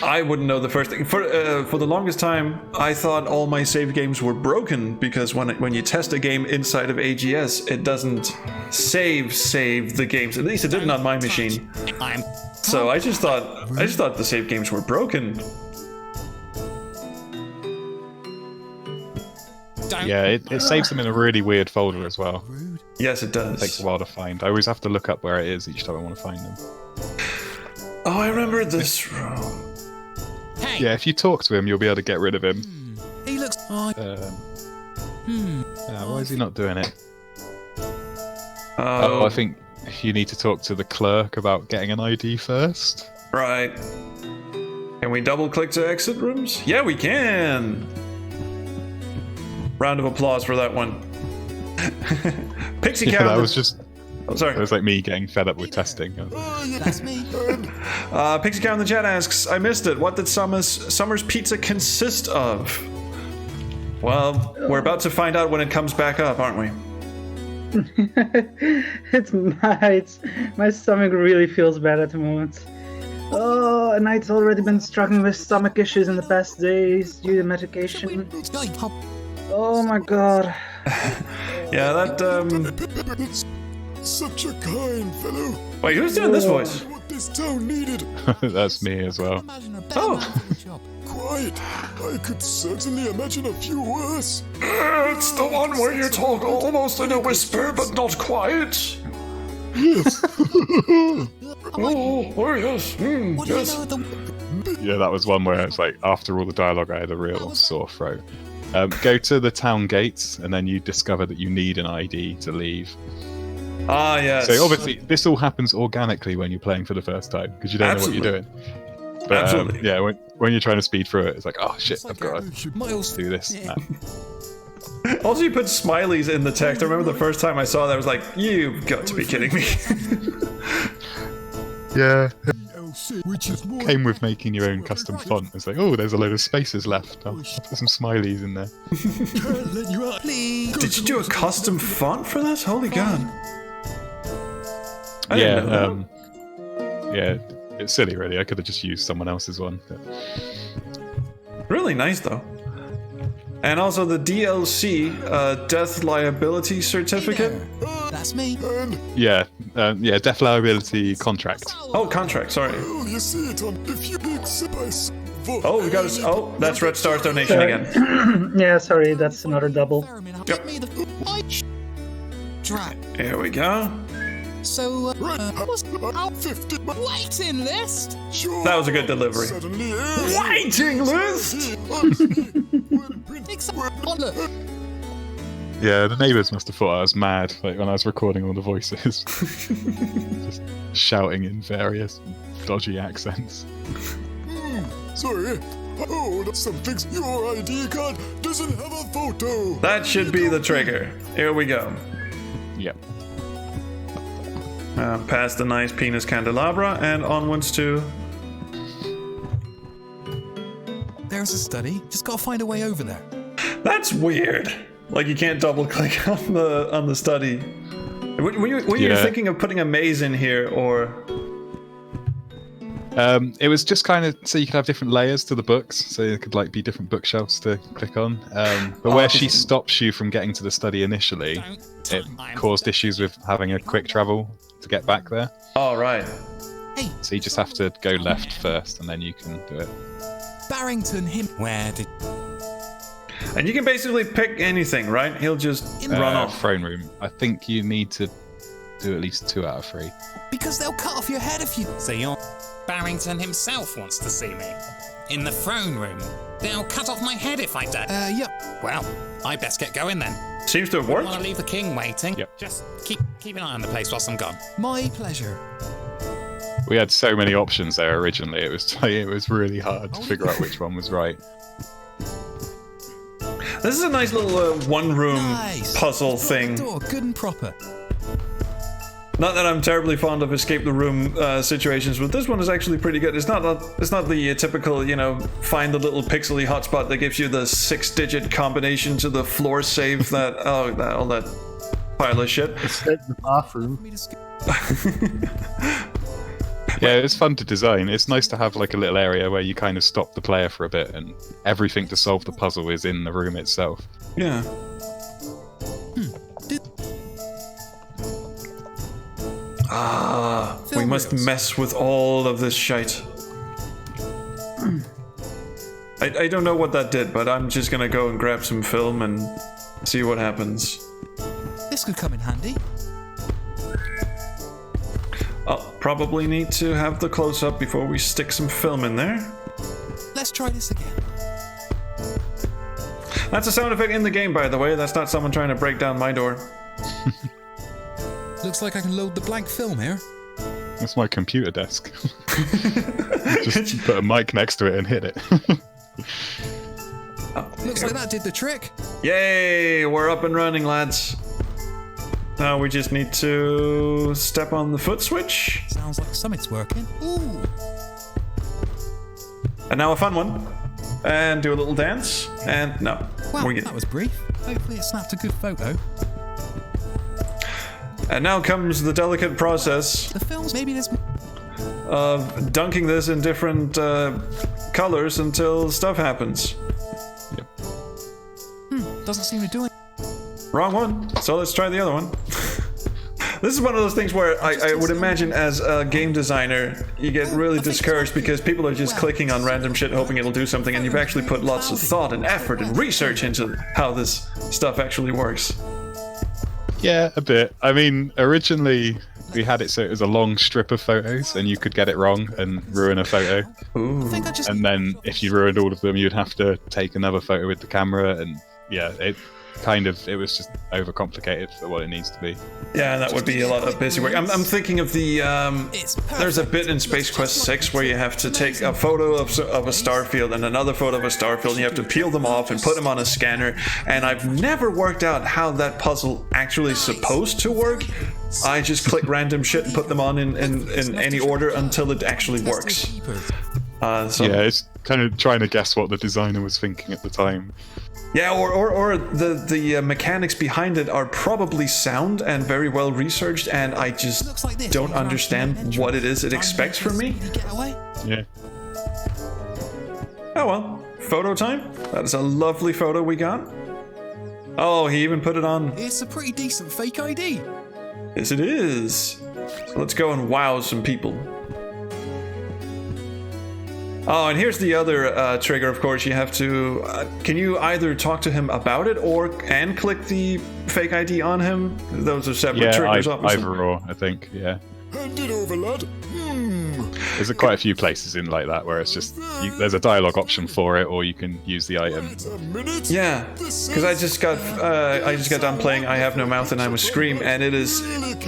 I wouldn't know the first thing. For the longest time, I thought all my save games were broken, because when you test a game inside of AGS, it doesn't save the games. At least it didn't on my machine. So I just thought the save games were broken. Yeah, it saves them in a really weird folder as well. Yes, it does. It takes a while to find. I always have to look up where it is each time I want to find them. Oh, I remember this room. Yeah, if you talk to him, you'll be able to get rid of him. He looks... Why is he not doing it? I think you need to talk to the clerk about getting an ID first. Right. Can we double click to exit rooms? Yeah, we can! Round of applause for that one. Pixie Cow. That was just... Oh, sorry. It was like me getting fed up with testing. That's me. Pixie Cow in the chat asks, I missed it. What did Summer's Pizza consist of? Well, we're about to find out when it comes back up, aren't we? My stomach really feels bad at the moment. Oh, and I've already been struggling with stomach issues in the past days due to medication. Oh my god. Yeah, that, It's such a kind fellow. Wait, who's doing this voice? What this town needed. That's me as well. Oh. Quiet. I could certainly imagine a few worse. It's the one where you talk almost in a whisper, but not quiet. Yes. Oh, yes. Yes. Yeah, that was one where it's like, after all the dialogue, I had a real sore throat. Go to the town gates, and then you discover that you need an ID to leave. Ah, yes. So obviously, this all happens organically when you're playing for the first time, because you don't know what you're doing. But Absolutely. yeah, when you're trying to speed through it, it's like, oh shit, I've got to do this. Yeah. Also, you put smileys in the text. I remember the first time I saw that, I was like, you've got to be kidding me. Yeah. Which is more Came with making your own custom font. It's like, oh, there's a load of spaces left. I'll put some smileys in there. can't let you out. Please. Did you do a custom font for this? Holy god. I Yeah, didn't know that. yeah, it's silly, really. I could have just used someone else's one. But... Really nice, though. And also the DLC, Death Liability Certificate. That's me. Yeah, death liability contract. Oh, contract, sorry. Oh, you see it on if you accept us. Oh, we got a... Oh, that's Red Star's donation again. Yeah, sorry, that's another double. Yep. Drat. Here we go. So, what's our 50 waiting list? Sure. That was a good delivery. Suddenly is. Waiting list? Yeah, the neighbours must have thought I was mad, like when I was recording all the voices. Just shouting in various dodgy accents. Sorry. Oh, that's some things. Your ID card doesn't have a photo. That should be the trigger. Here we go. Yep. Past the nice penis candelabra and onwards to... There's a study. Just gotta find a way over there. That's weird. Like you can't double click on the study. Were you thinking of putting a maze in here, or? It was just kind of so you could have different layers to the books, so there could like be different bookshelves to click on. But where she stops you from getting to the study initially, it caused issues with having a quick travel to get back there. Oh, right. So you just have to go left first, and then you can do it. Barrington, him. Where did? And you can basically pick anything, right? He'll just run off. Throne room. I think you need to do at least 2 out of 3. Because they'll cut off your head if you. So your Barrington himself wants to see me. In the throne room. They'll cut off my head if I dare. Yep. Well, I best get going then. Seems to have I worked. want to leave the king waiting. Yep. Just keep an eye on the place whilst I'm gone. My pleasure. We had so many options there originally. It was really hard to figure out which one was right. This is a nice little one-room puzzle thing. Door, good and proper. Not that I'm terribly fond of escape the room situations, but this one is actually pretty good. It's not the typical, find the little pixely hotspot that gives you the 6-digit combination to the floor save that all that pile of shit. Escape the bathroom. Yeah, it's fun to design. It's nice to have like a little area where you kind of stop the player for a bit, and everything to solve the puzzle is in the room itself. Yeah. We must mess with all of this shite. I don't know what that did, but I'm just gonna go and grab some film and see what happens. This could come in handy. I'll probably need to have the close-up before we stick some film in there. Let's try this again. That's a sound effect in the game, by the way. That's not someone trying to break down my door. Looks like I can load the blank film here. That's my computer desk. Just put a mic next to it and hit it. Looks like that did the trick. Yay! We're up and running, lads. Now we just need to step on the foot switch. Sounds like something's working. Ooh. And now a fun one. And do a little dance. And no. Wow, we're good. that was brief. Hopefully it snapped a good photo. And now comes the delicate process The films, maybe there's... of dunking this in different colors until stuff happens. Doesn't seem to do it. Wrong one. So let's try the other one. This is one of those things where I would imagine as a game designer, you get really discouraged because people are just clicking on random shit hoping it'll do something, and you've actually put lots of thought and effort and research into how this stuff actually works. Yeah, a bit. I mean, originally we had it so it was a long strip of photos, and you could get it wrong and ruin a photo. Ooh. And then if you ruined all of them, you'd have to take another photo with the camera, and yeah, it was just overcomplicated for what it needs to be. Yeah, that would be a lot of busy work. I'm thinking of the there's a bit in Space Quest 6 where you have to take a photo of a star field and another photo of a star field, and you have to peel them off and put them on a scanner, and I've never worked out how that puzzle actually is supposed to work. I just click random shit and put them on in any order until it actually works. Yeah, it's kind of trying to guess what the designer was thinking at the time. Yeah, or the mechanics behind it are probably sound and very well researched, and I just don't understand what it is it expects from me. Yeah. Oh well, photo time. That is a lovely photo we got. Oh, he even put it on. It's a pretty decent fake ID. Yes, it is. So let's go and wow some people. Oh, and here's the other trigger, of course. You have to... can you either talk to him about it and click the fake ID on him? Those are separate triggers, obviously. Either or, I think, yeah. Hand it over, lad. There's quite a few places in like that where it's just... there's a dialogue option for it, or you can use the item. Yeah, because I just got done playing I Have No Mouth and I'm a Scream, and it is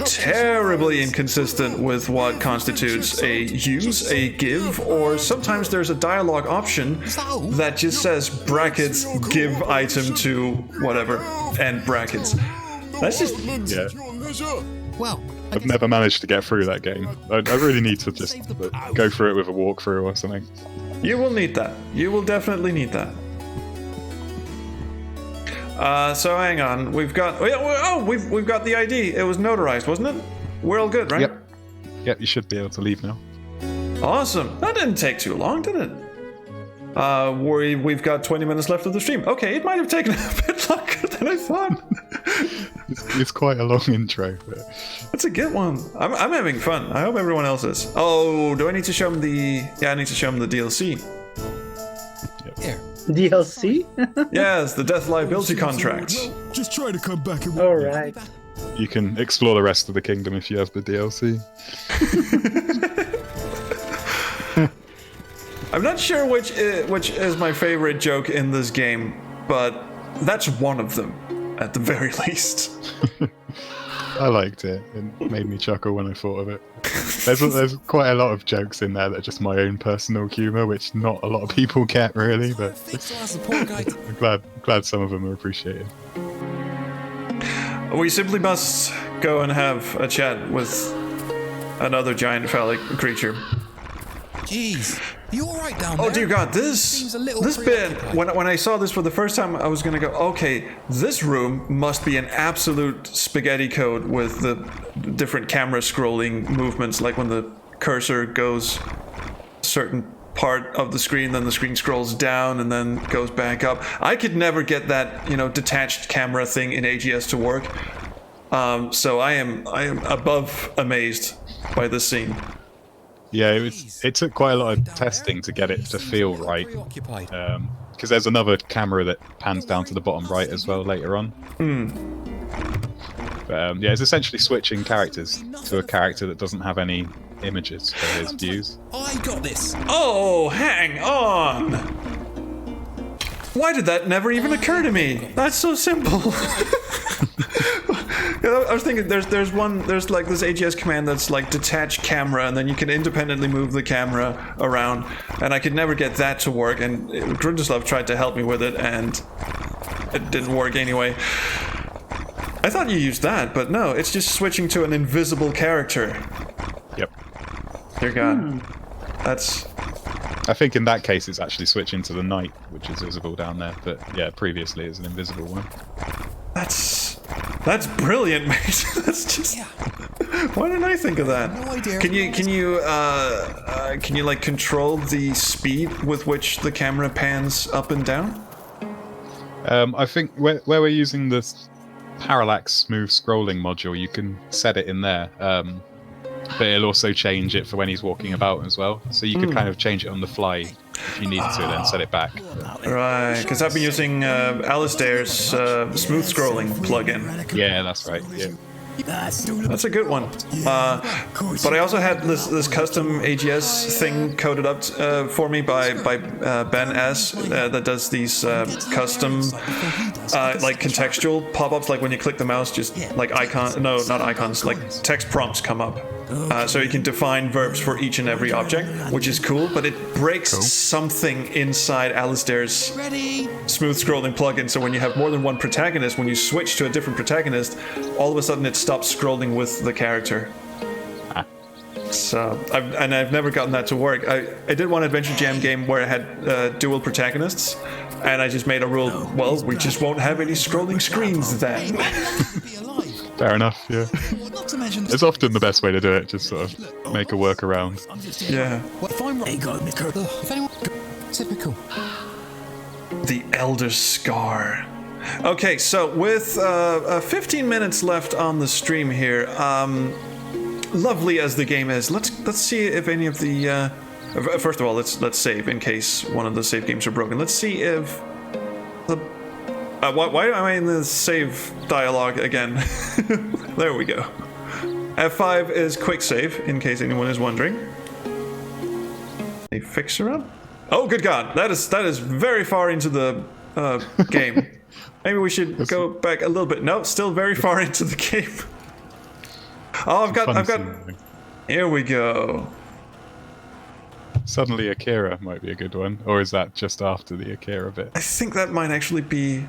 terribly inconsistent with what constitutes a use, a give, or sometimes there's a dialogue option that just says brackets give item to whatever and brackets. That's just... Yeah. Well, I've never managed to get through that game. I really need to just go through it with a walkthrough or something. You will need that. You will definitely need that. So hang on. We've got... we've got the ID. It was notarized, wasn't it? We're all good, right? Yep, you should be able to leave now. Awesome. That didn't take too long, did it? We've got 20 minutes left of the stream. Okay, it might have taken a bit longer than I thought. It's quite a long intro. But... It's a good one. I'm having fun. I hope everyone else is. Oh, do I need to show them the... Yeah, I need to show them the DLC. Here. DLC? Yes, the death liability contract. Just try to come back and... Alright. You can explore the rest of the kingdom if you have the DLC. I'm not sure which is my favorite joke in this game, but that's one of them, at the very least. I liked it. It made me chuckle when I thought of it. There's quite a lot of jokes in there that are just my own personal humour, which not a lot of people get really, but I'm glad some of them are appreciated. We simply must go and have a chat with another giant phallic creature. Jeez, you all right down there? Oh dear God, this bit, when I saw this for the first time, I was gonna go, okay, this room must be an absolute spaghetti code with the different camera scrolling movements, like when the cursor goes a certain part of the screen, then the screen scrolls down and then goes back up. I could never get that, detached camera thing in AGS to work. So I am above amazed by this scene. Yeah, it took quite a lot of testing to get it to feel right. Because there's another camera that pans down to the bottom right as well later on. But yeah, it's essentially switching characters to a character that doesn't have any images for his views. I got this. Oh, hang on! Why did that never even occur to me? That's so simple. I was thinking there's like this AGS command that's like detach camera, and then you can independently move the camera around, and I could never get that to work, and Grundislav tried to help me with it, and it didn't work anyway. I thought you used that, but no, it's just switching to an invisible character. Yep. Dear God. That's... I think in that case it's actually switching to the knight, which is visible down there, but yeah, previously it's an invisible one. That's brilliant, mate. That's just... Why didn't I think of that? No idea. Can you like control the speed with which the camera pans up and down? I think where we're using the parallax smooth scrolling module, you can set it in there. But it'll also change it for when he's walking about as well. So you could kind of change it on the fly if you needed to, then set it back. Right, because I've been using Alistair's smooth scrolling plugin. Yeah, that's right. Yeah. That's a good one. But I also had this custom AGS thing coded up for me by Ben S that does these custom like contextual pop-ups, like when you click the mouse, just like not icons, like text prompts come up. So you can define verbs for each and every object, which is cool, but it breaks something inside Alistair's smooth scrolling plugin. So when you have more than one protagonist, when you switch to a different protagonist, all of a sudden it stops scrolling with the character. So I've never gotten that to work. I did one Adventure Jam game where I had dual protagonists, and I just made a rule. Well, we just won't have any scrolling screens then. Fair enough, yeah. It's often the best way to do it, just sort of make a workaround. Yeah. Typical. The Elder Scar. Okay, so with 15 minutes left on the stream here, lovely as the game is, let's see if any of the first of all, let's save in case one of the save games are broken. Let's see if the why am I in the save dialogue again? There we go. F5 is quick save, in case anyone is wondering. A fixer up? Oh, good God! That is very far into the game. Maybe we should go back a little bit. No, still very far into the game. Oh, I've got. Here we go. Suddenly Akira might be a good one, or is that just after the Akira bit? I think that might actually be.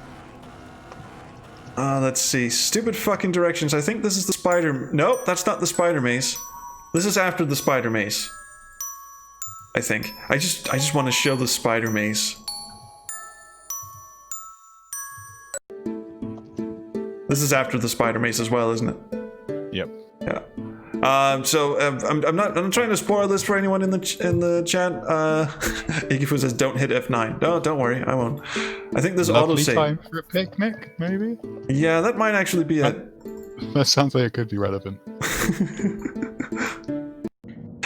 Let's see. Stupid fucking directions. I think this is the spider. Nope, that's not the spider maze. This is after the spider maze. I think. I just want to show the spider maze. This is after the spider maze as well, isn't it? Yep. Yeah. So I'm not trying to spoil this for anyone in the chat. Igifu says don't hit F9. No, don't worry, I won't. I think this autosave. Time for a picnic, maybe. Yeah, that might actually be it. That sounds like it could be relevant.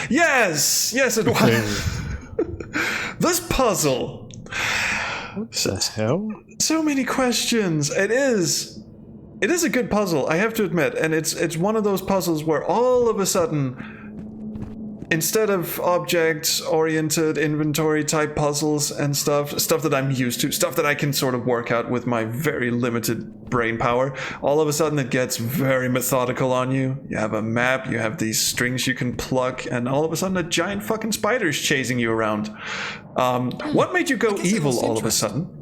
Yes, it was. This puzzle. What the hell? So many questions. It is a good puzzle, I have to admit, and it's one of those puzzles where all of a sudden, instead of object-oriented inventory type puzzles and stuff that I'm used to, stuff that I can sort of work out with my very limited brain power, all of a sudden it gets very methodical on you. You have a map, you have these strings you can pluck, and all of a sudden a giant fucking spider's chasing you around. What made you go evil all of a sudden?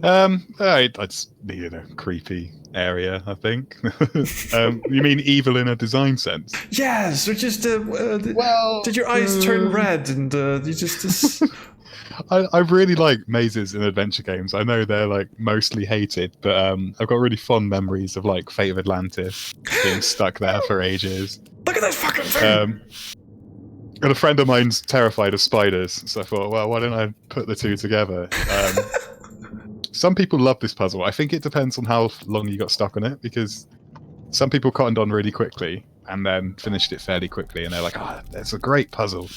I just needed a creepy area, I think. You mean evil in a design sense? Yes, or just did your eyes turn red and you just? I really like mazes in adventure games. I know they're like mostly hated, but I've got really fond memories of like Fate of Atlantis, being stuck there for ages. Look at that fucking thing! And a friend of mine's terrified of spiders, so I thought, well, why don't I put the two together? Some people love this puzzle. I think it depends on how long you got stuck on it, because some people cottoned on really quickly and then finished it fairly quickly, and they're like, that's a great puzzle.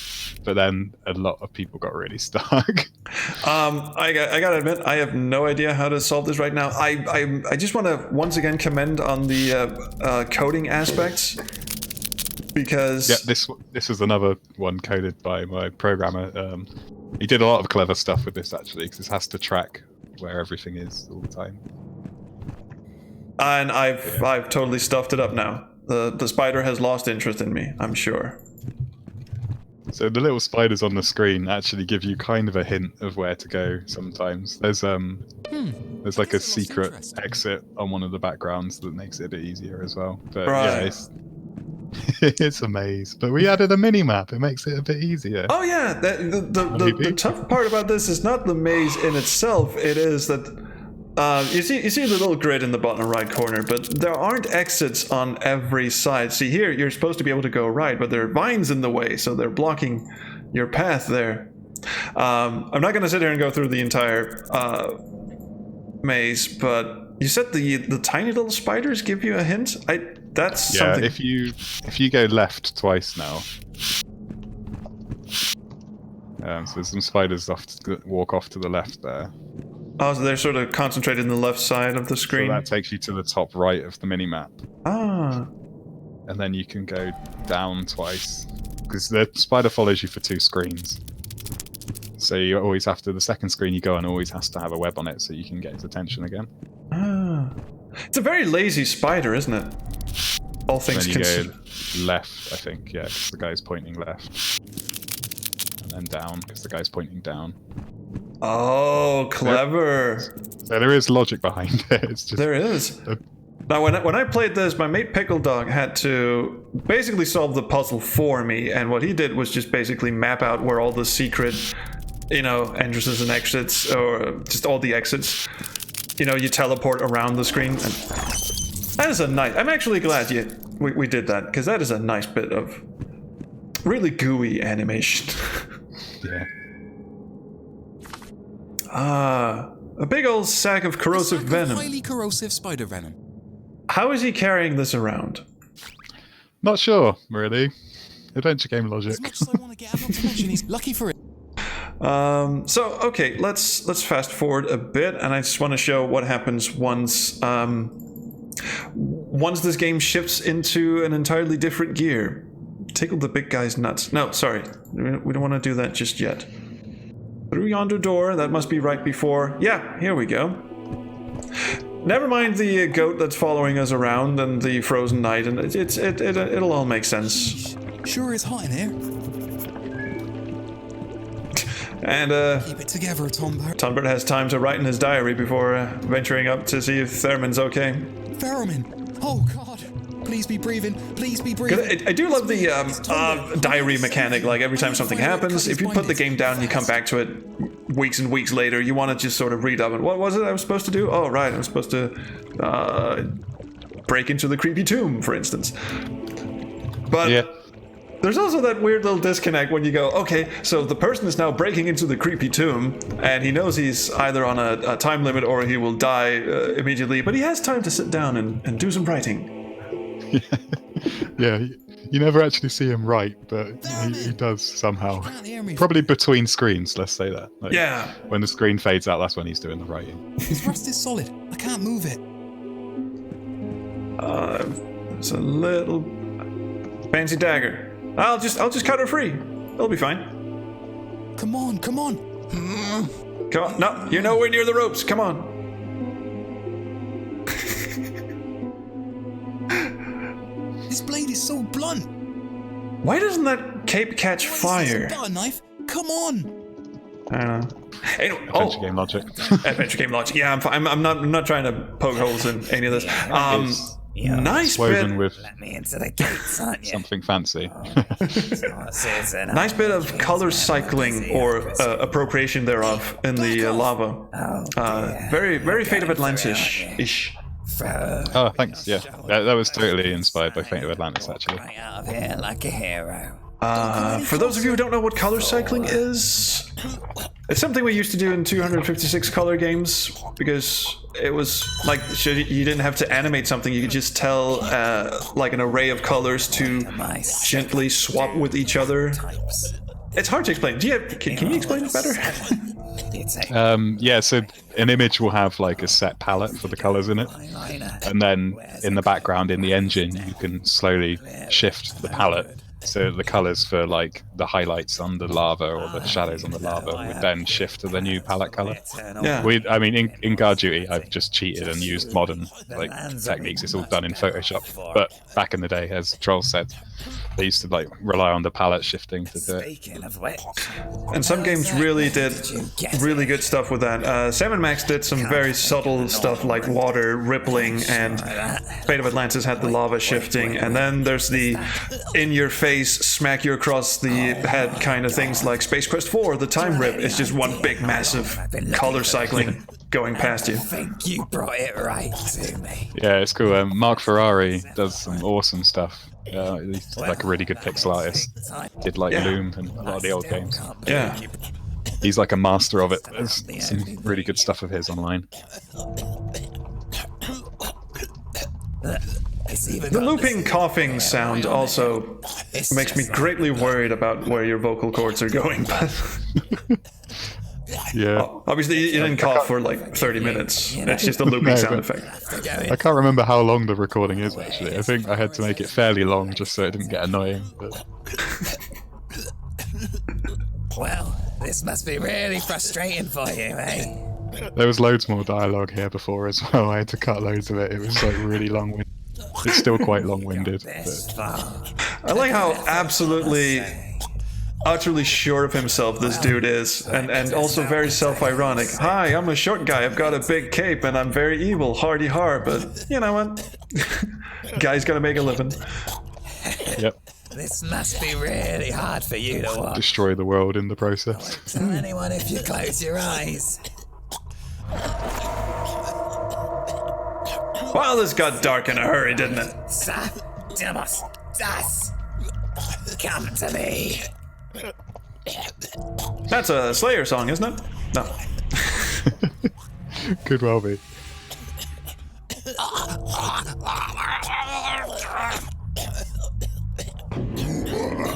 But then a lot of people got really stuck. I gotta admit, I have no idea how to solve this right now. I just want to once again commend on the coding aspects, because... Yeah, this is another one coded by my programmer. He did a lot of clever stuff with this, actually, because this has to track where everything is all the time. And I've totally stuffed it up now. The spider has lost interest in me, I'm sure. So the little spiders on the screen actually give you kind of a hint of where to go sometimes. There's like a secret exit on one of the backgrounds that makes it a bit easier as well. But yeah, it's a maze. But we added a mini-map, it makes it a bit easier. Oh yeah, the tough part about this is not the maze in itself, it is that you see the little grid in the bottom right corner, but there aren't exits on every side. See here, you're supposed to be able to go right, but there are vines in the way, so they're blocking your path there. I'm not going to sit here and go through the entire maze, but you said the tiny little spiders give you a hint? That's something. Yeah, if you go left twice now, so there's some spiders walk off to the left there. Oh, so they're sort of concentrated in the left side of the screen. So that takes you to the top right of the mini-map. Ah. And then you can go down twice. Because the spider follows you for 2 screens. So you always have to, the second screen you go on always has to have a web on it so you can get his attention again. Ah. It's a very lazy spider, isn't it? All things considered. Go left, I think, yeah, because the guy's pointing left. And then down, because the guy's pointing down. Oh, clever. So there is logic behind it. It's just there is. Now, when I played this, my mate Pickle Dog had to basically solve the puzzle for me, and what he did was just basically map out where all the secret, you know, entrances and exits, or just all the exits, you know, you teleport around the screen. And that is a nice... I'm actually glad we did that, because that is a nice bit of really gooey animation. Yeah. Ah, a big old sack of corrosive venom. Highly corrosive spider venom. How is he carrying this around? Not sure, really. Adventure game logic. As much as I want to get out, not to mention he's lucky for it. So okay, let's fast forward a bit, and I just want to show what happens once once this game shifts into an entirely different gear. Tickle the big guy's nuts. No, sorry, we don't want to do that just yet. Through yonder door, that must be right before. Yeah, here we go. Never mind the goat that's following us around and the frozen night, and it'll all make sense. Sure is hot in here. And keep it together, Tombert. Tombert has time to write in his diary before venturing up to see if Thurman's okay. Thurman! Oh God! Please be breathing. Please be breathing. I do love the diary mecanic. Like every time something happens, if you put the game down and you come back to it weeks and weeks later, you want to just sort of read up and what was it I was supposed to do? Oh, right, I was supposed to break into the creepy tomb, for instance. But yeah. There's also that weird little disconnect when you go, okay, so the person is now breaking into the creepy tomb, and he knows he's either on a time limit or he will die immediately, but he has time to sit down and do some writing. Yeah, you never actually see him write, but he does somehow. Probably between screens, let's say that. Like, yeah. When the screen fades out, that's when he's doing the writing. His rust is solid. I can't move it. It's a little fancy dagger. I'll just cut her free. It'll be fine. Come on, come on. Come on. No, you're nowhere near the ropes. Come on. This blade is so blunt. Why doesn't that cape catch fire? Got a knife? Come on. I don't know. Anyway, Adventure game logic. Adventure game logic. Yeah, I'm not trying to poke holes in any of this. Nice woven bit. With Let me into the gates, aren't you? something fancy. Nice bit of color cycling or appropriation thereof in the lava. Very Fate of Atlantis-ish. Oh, thanks. Yeah, that was totally inspired by Fate of Atlantis, actually. Right out of here like a hero. For those of you who don't know what color cycling is, it's something we used to do in 256 color games because it was like you didn't have to animate something, you could just tell like an array of colors to gently swap with each other. It's hard to explain. Can you explain it better? Yeah, so an image will have like a set palette for the colors in it, and then in the background in the engine you can slowly shift the palette. So the colors for like the highlights on the lava or the shadows on the lava would then shift to the new palette color. Yeah. I mean, in Guard Duty, I've just cheated and used modern like techniques. It's all done in Photoshop. But back in the day, as Troll said, they used to like rely on the palette shifting to do it. And some games really did really good stuff with that. Sam & Max did some very subtle stuff like water rippling, and Fate of Atlantis had the lava shifting, and then there's the in-your-face smack you across the head kind of things like Space Quest 4, the time rip. It's just one big massive color cycling going past you. I think you brought it right to me. Yeah, it's cool. Mark Ferrari does some awesome stuff. He's like a really good pixel artist. Did like Loom and a lot of the old games. Yeah. He's like a master of it. There's some really good stuff of his online. The looping coughing sound also makes me greatly worried about where your vocal cords are going. Yeah. Obviously, you didn't cough for like 30 minutes. It's just a looping sound effect. I can't remember how long the recording is, actually. I think I had to make it fairly long just so it didn't get annoying. But... Well, this must be really frustrating for you, eh? There was loads more dialogue here before as well. I had to cut loads of it. It was like really long-winded. It's still quite long-winded. I like how absolutely, utterly sure of himself this dude is, and also very self-ironic. Hi, I'm a short guy. I've got a big cape, and I'm very evil. Hardy har, but you know what? Guy's gotta make a living. Yep. This must be really hard for you to watch. Destroy the world in the process. Tell anyone if you close your eyes. Well, this got dark in a hurry, didn't it? Demos, das. Come to me. That's a Slayer song, isn't it? No. Could well be.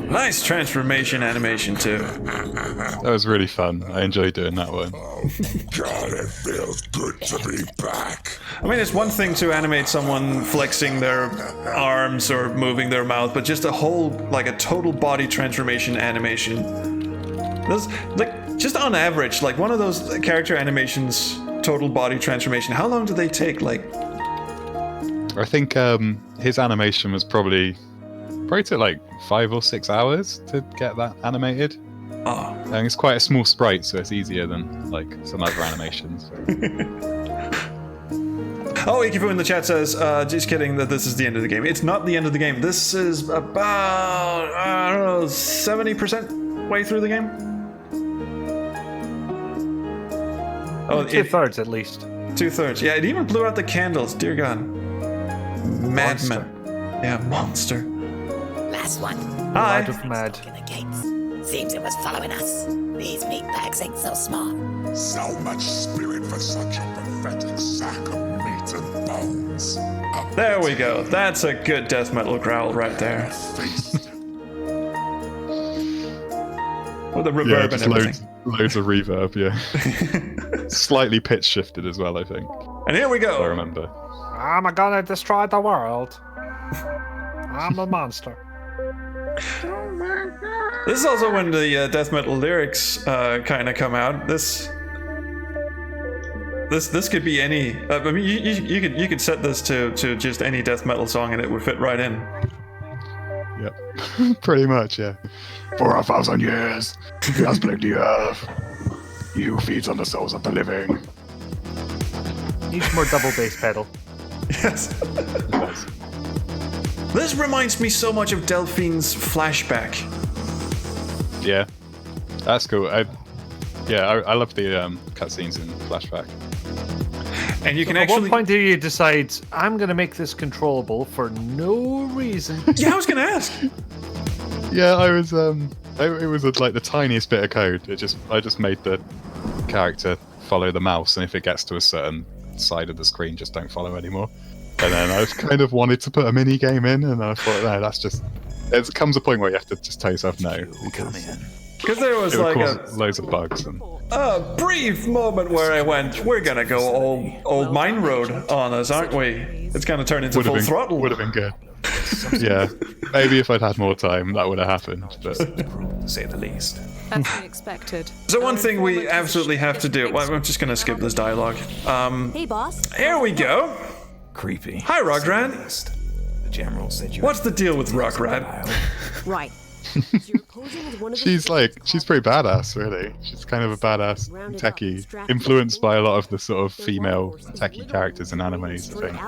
Nice transformation animation too. That was really fun. I enjoyed doing that one. God, it feels good to be back. I mean, it's one thing to animate someone flexing their arms or moving their mouth, but just a whole, like a total body transformation animation. Those, like, just on average, like one of those character animations, total body transformation, how long do they take? Like, I think his animation was probably took like 5 or 6 hours to get that animated. Oh. And it's quite a small sprite, so it's easier than like some other animations. Oh, Ikifu in the chat says, just kidding that this is the end of the game. It's not the end of the game. This is about, I don't know, 70% way through the game? Oh, 2/3 at least. 2/3. Yeah, it even blew out the candles. Dear God. Madman. Yeah, monster. Last one. Hi. Out of mad. In the gates. Seems it was following us. These meat bags ain't so smart. So much spirit for such a pathetic sack of meat and bones. There we go. That's a good death metal growl right there. With the reverb and everything. Loads of reverb, yeah. Slightly pitch shifted as well, I think. And here we go. I remember. I'm gonna destroy the world. I'm a monster. This is also when the death metal lyrics kind of come out. This could be any. I mean, you could set this to just any death metal song and it would fit right in. Yep, pretty much, yeah. For 1,000 years, he has plagued the earth. He who feeds on the souls of the living. Needs more double bass pedal. Yes. This reminds me so much of Delphine's flashback. Yeah, that's cool. I love the cutscenes in flashback. And you can At actually. what point do you decide I'm going to make this controllable for no reason? Yeah, I was going to ask. Yeah, I was. It was like the tiniest bit of code. I just made the character follow the mouse, and if it gets to a certain side of the screen, just don't follow anymore. And then I kind of wanted to put a mini game in, and I thought, no, that's just. There comes a point where you have to just tell yourself no, Because there was like loads of bugs. And... a brief moment where I went, we're gonna go old mine road on us, aren't we? It's gonna turn into full throttle. Would have been good. Yeah, maybe if I'd had more time, that would have happened. But to say the least. As we expected. So one thing we absolutely have to do. Well, I'm just gonna skip this dialogue. Hey, boss. Here we go. Creepy. Hi, Rugrat. The general said you. What's the deal with Rugrat? Right. she's pretty badass, really. She's kind of a badass techie, influenced by a lot of the sort of female techie characters in animes, I think.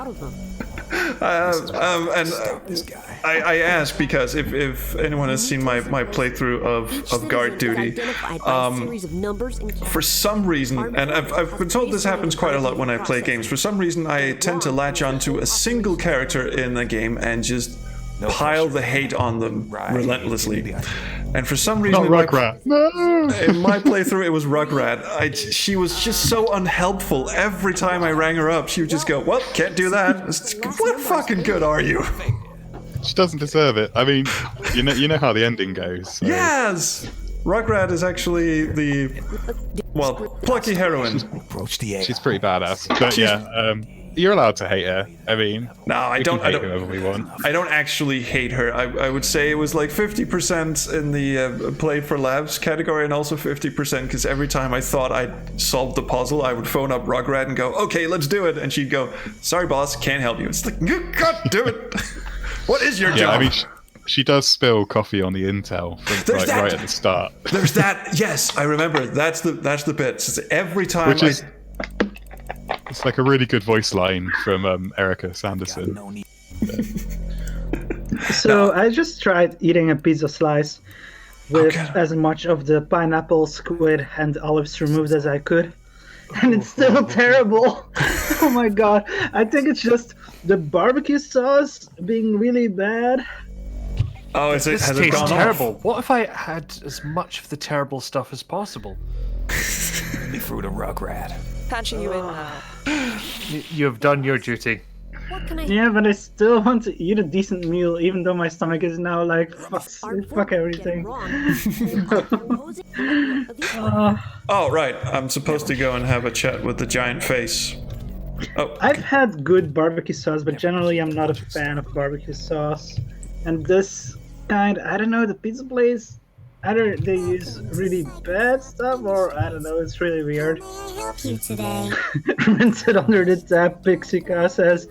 I ask because if anyone has seen my playthrough of Guard Duty, for some reason, and I've been told this happens quite a lot when I play games, for some reason I tend to latch onto a single character in the game and just pile the hate on them relentlessly. And for some reason, in my playthrough, it was Rugrat. She was just so unhelpful. Every time I rang her up, she would just go, "Well, can't do that." What fucking good are you? She doesn't deserve it. I mean, you know how the ending goes. So. Yes. Rugrat is actually the plucky heroine. She's pretty badass. But you're allowed to hate her. I mean, no, I don't. Hate whoever we want. I don't actually hate her. I would say it was like 50% in the play for labs category, and also 50% because every time I thought I'd solved the puzzle, I would phone up Rugrat and go, "Okay, let's do it," and she'd go, "Sorry, boss, can't help you." It's like, you can't do it. What is your job? I mean, she does spill coffee on the intel right at the start. There's that. Yes, I remember. That's the bit. So every time. It's like a really good voice line from Erica Sanderson. So I just tried eating a pizza slice with as much of the pineapple, squid, and olives removed as I could, and it's still terrible. Oh my god! I think it's just the barbecue sauce being really bad. Oh, has it gone terrible. off? What if I had as much of the terrible stuff as possible? Me fruit a Rugrat. Patching you in now. You have done your duty. Yeah, but I still want to eat a decent meal, even though my stomach is now like, fuck everything. Oh, right. I'm supposed to go and have a chat with the giant face. Oh, I've had good barbecue sauce, but generally I'm not a fan of barbecue sauce. And this kind, I don't know, the pizza place, either they use really bad stuff or I don't know, it's really weird. Help you today. Rinse it under the tap, Pixika says.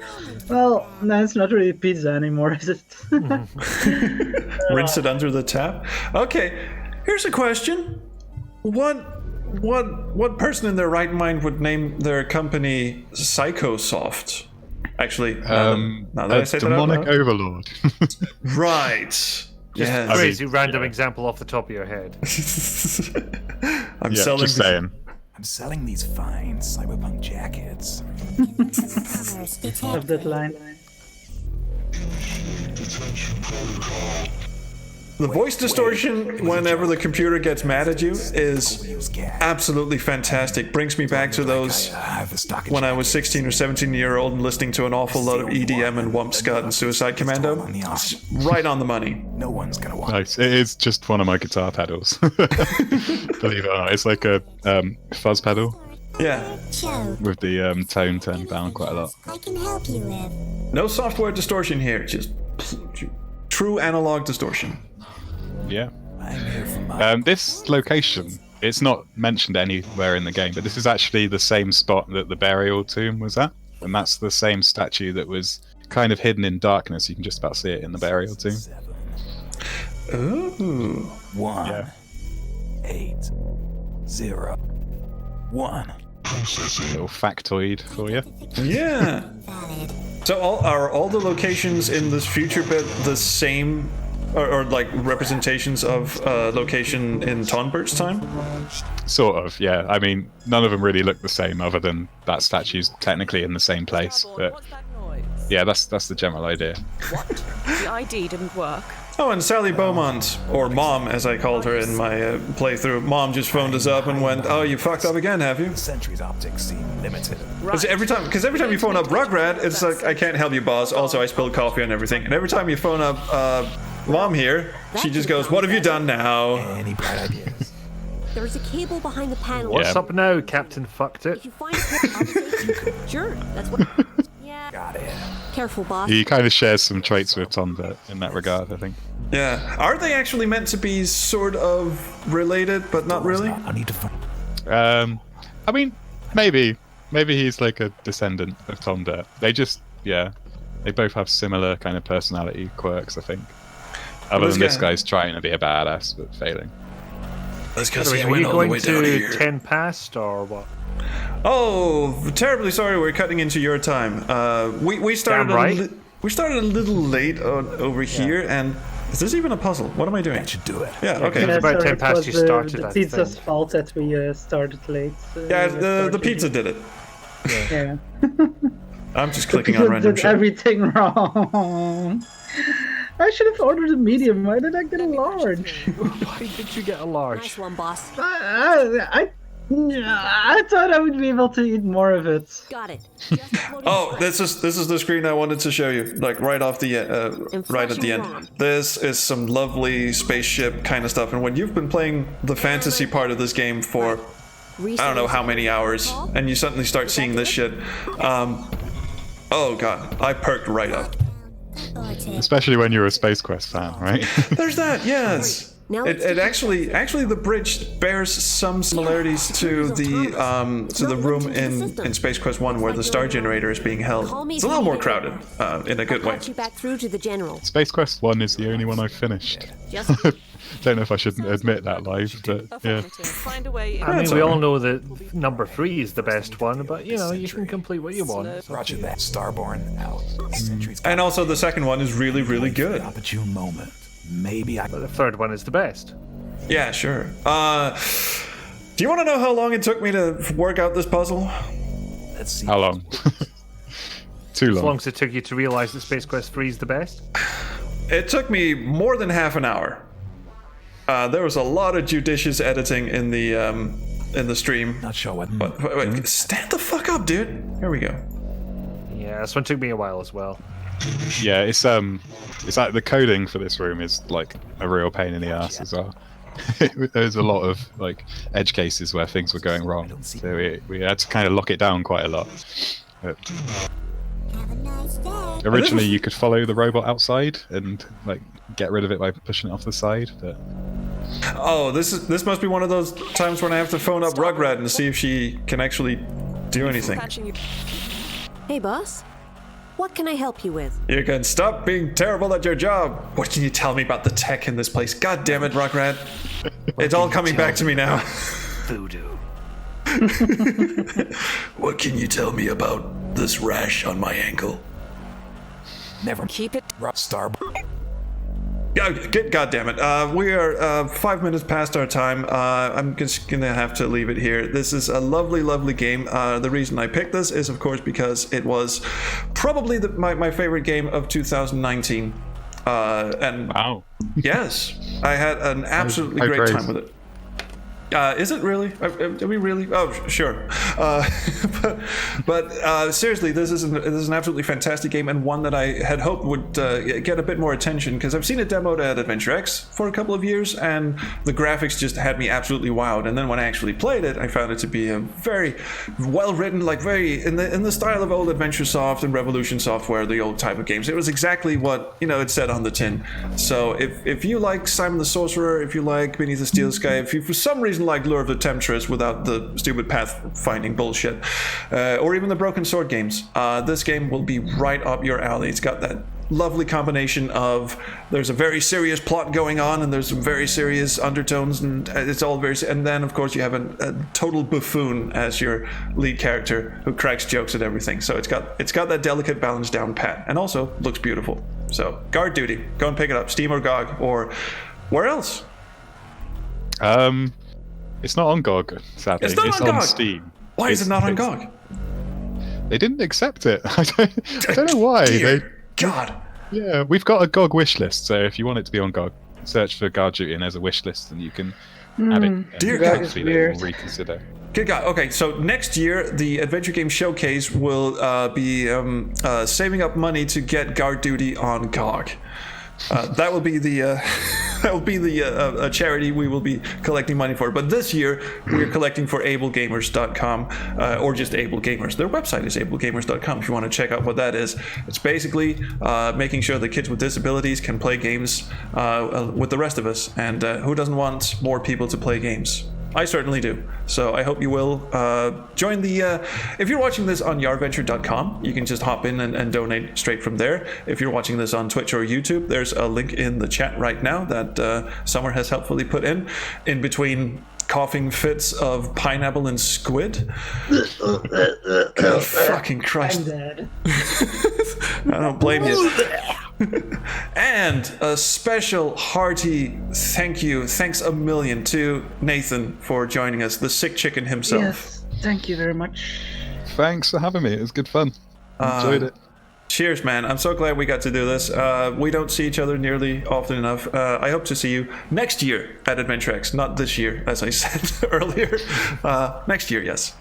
Well, no, it's not really pizza anymore, is it? Rinse it under the tap? Okay, here's a question. What person in their right mind would name their company Psychosoft? Actually, now that I say that out demonic loud. overlord. Just Right. a crazy random example off the top of your head. I'm selling. Just saying. I'm selling these fine cyberpunk jackets. Of that line. The voice distortion whenever the computer gets mad at you is absolutely fantastic. Brings me back to those when I was 16 or 17 year old and listening to an awful lot of EDM and Wump Scud and Suicide Commando. It's right on the money. No one's gonna watch. Nice. It is just one of my guitar pedals. Believe it or not, it's like a fuzz pedal. Yeah. With the tone turned down quite a lot. I can help you with. No software distortion here, just true analog distortion. Yeah. This location, it's not mentioned anywhere in the game, but this is actually the same spot that the burial tomb was at. And that's the same statue that was kind of hidden in darkness. You can just about see it in the burial tomb. Ooh. 1 8 0 1. A little factoid for you. Yeah. So are all the locations in this future bit the same, or like representations of location in Tonbert's time? Sort of, yeah. I mean, none of them really look the same, other than that statue's technically in the same place. But yeah, that's the general idea. What? The ID didn't work. Oh, and Sally Beaumont, or Mom, as I called her in my playthrough. Mom just phoned us up and went, "Oh, you fucked up again, have you?" The Sentry's optics seem limited. Because every time you phone up Rugrat, it's like, "I can't help you, boss. Also, I spilled coffee on everything." And every time you phone up Mom here, she just goes, "What have you done now?" Any bright ideas? There's a cable behind the panel. What's up now, Captain Fucked It? If you find it, sure, that's what. Yeah. Got it. Careful, boss. He kind of shares some traits with Tonbert in that regard, I think. Yeah. Are they actually meant to be sort of related, but not really? I need to find. I mean, maybe he's like a descendant of Tonbert. They just, they both have similar kind of personality quirks, I think. Other than this guy's trying to be a badass but failing. Let's go. Are you going to 10 past or what? Oh, terribly sorry. We're cutting into your time. We started we started a little late over here, and is this even a puzzle? What am I doing? That should do it. Yeah. Okay. Yeah, about sorry, 10 past it you was started, the I pizza's think. fault that we started late. Yeah, the pizza did it. Yeah. I'm just clicking on random did shit. everything wrong. I should have ordered a medium. Why did I get a large? Why did you get a large? Nice one, boss. I thought I would be able to eat more of it. Got it. Oh, this is the screen I wanted to show you, like right off the right at the end. This is some lovely spaceship kind of stuff, and when you've been playing the fantasy part of this game for I don't know how many hours, and you suddenly start seeing this shit, oh god, I perked right up. Especially when you're a Space Quest fan, right? There's that, yes. It actually the bridge bears some similarities to the room in Space Quest 1 where the star generator is being held. It's a little more crowded, in a good way. You back through to the general. Space Quest 1 is the only one I've finished. Don't know if I should admit that live, but yeah. Find a way. I mean, we all know that number 3 is the best one, but you know, you can complete what you want. Roger that. Starborn out. And also the second one is really, really good. Opportune moment. Maybe But the third one is the best. Yeah, sure. Do you want to know how long it took me to work out this puzzle? Let's see. How long? Too long. As long as it took you to realize that Space Quest 3 is the best. It took me more than half an hour. There was a lot of judicious editing in the stream. Not sure what. But wait, stand the fuck up, dude. Here we go. Yeah, this one took me a while as well. Yeah, it's like the coding for this room is like a real pain in the ass as well. There's a lot of like edge cases where things were going wrong, so we had to kind of lock it down quite a lot. But originally, you could follow the robot outside and like get rid of it by pushing it off the side, but oh, this must be one of those times when I have to phone up Rugrat and see if she can actually do anything. Hey, boss. What can I help you with? You can stop being terrible at your job. What can you tell me about the tech in this place? God damn it, Rugrat. It's all coming back to me now. Voodoo. What can you tell me about this rash on my ankle? Never keep it. Starborn. God damn it. We are 5 minutes past our time. I'm just gonna have to leave it here. This is a lovely, lovely game. The reason I picked this is, of course, because it was probably my favorite game of 2019. And wow. Yes, I had an absolutely great time with it. Is it really? Are we really? Oh, sure. But seriously, this is an absolutely fantastic game, and one that I had hoped would get a bit more attention, because I've seen it demoed at Adventure X for a couple of years, and the graphics just had me absolutely wowed. And then when I actually played it, I found it to be a very well written, like very in the style of old Adventure Soft and Revolution Software, the old type of games. It was exactly what it said on the tin. So if you like Simon the Sorcerer, if you like Beneath the Steel Sky, if you for some reason like Lure of the Temptress without the stupid path-finding bullshit, or even the Broken Sword games, this game will be right up your alley. It's got that lovely combination of there's a very serious plot going on and there's some very serious undertones, and it's all very, and then of course you have a total buffoon as your lead character who cracks jokes at everything. So it's got that delicate balance down pat, and also looks beautiful. So Guard Duty, go and pick it up, Steam or GOG, or where else? It's not on GOG, sadly. It's on GOG. Steam. Why is it not on GOG? They didn't accept it. I don't know why. God. Yeah, we've got a GOG wish list, so if you want it to be on GOG, search for Guard Duty and there's a wish list and you can add it. Dear God. Hopefully they will reconsider. Good God. Okay, so next year the Adventure Game Showcase will be saving up money to get Guard Duty on GOG. That will be the charity we will be collecting money for. But this year we're collecting for AbleGamers.com, or just AbleGamers. Their website is AbleGamers.com if you want to check out what that is. It's basically making sure that kids with disabilities can play games with the rest of us. And who doesn't want more people to play games? I certainly do. So I hope you will join the... if you're watching this on yarventure.com, you can just hop in and donate straight from there. If you're watching this on Twitch or YouTube, there's a link in the chat right now that Summer has helpfully put in between coughing fits of pineapple and squid. God fucking Christ. I'm dead. I don't blame you. And a special hearty thanks a million to Nathan for joining us, the sick chicken himself. Yes, thank you very much. Thanks for having me. It was good fun. Enjoyed it. cheers, man. I'm so glad we got to do this. We don't see each other nearly often enough. I hope to see you next year at AdventureX, not this year, as I said earlier. Next year, yes.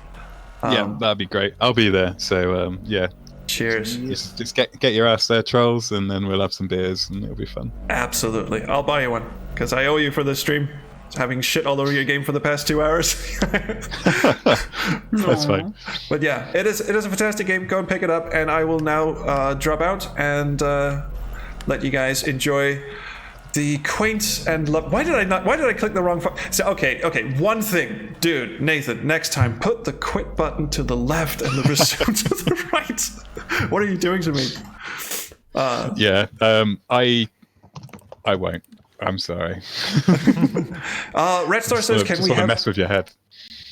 Yeah, that'd be great. I'll be there. So yeah. Cheers. Just get your ass there, trolls, and then we'll have some beers, and it'll be fun. Absolutely. I'll buy you one because I owe you for this stream. Having shit all over your game for the past 2 hours. That's fine. But yeah, it is a fantastic game. Go and pick it up, and I will now drop out and let you guys enjoy the quaint and why did I click the wrong so okay, one thing, dude, Nathan, next time put the quit button to the left and the resume to the right. What are you doing to me? I won't. I'm sorry. Red Star says, "Can we have mess with your head?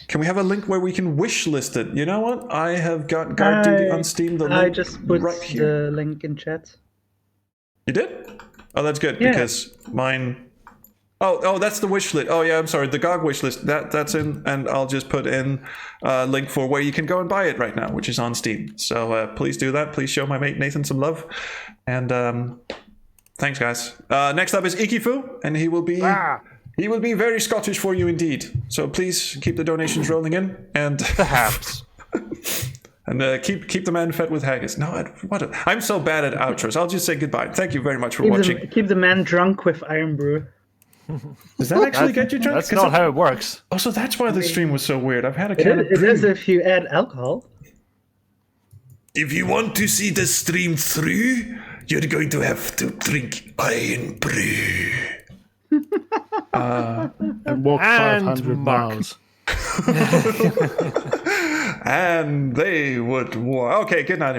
Can we have a link where we can wish list it?" You know what? I have got Guard Duty on Steam. The link I just put right here. the link in chat. You did? Oh, that's good because mine. Oh, that's the wish list. Oh yeah, I'm sorry. The GOG wish list that's in, and I'll just put in a link for where you can go and buy it right now, which is on Steam. So please do that. Please show my mate Nathan some love, and. Thanks, guys. Next up is Ikifu, and he will be very Scottish for you indeed. So please keep the donations rolling in, and perhaps, and keep the man fed with haggis. No, I'm so bad at outros. I'll just say goodbye. Thank you very much for watching. Keep the man drunk with Iron Brew. Does that actually get you drunk? That's not how it works. Oh, so that's why the stream was so weird. I've had a can of It is if you add alcohol. If you want to see the stream through, you're going to have to drink Iron Brew. And walk 500 miles. And they would walk. Okay, good night, everybody.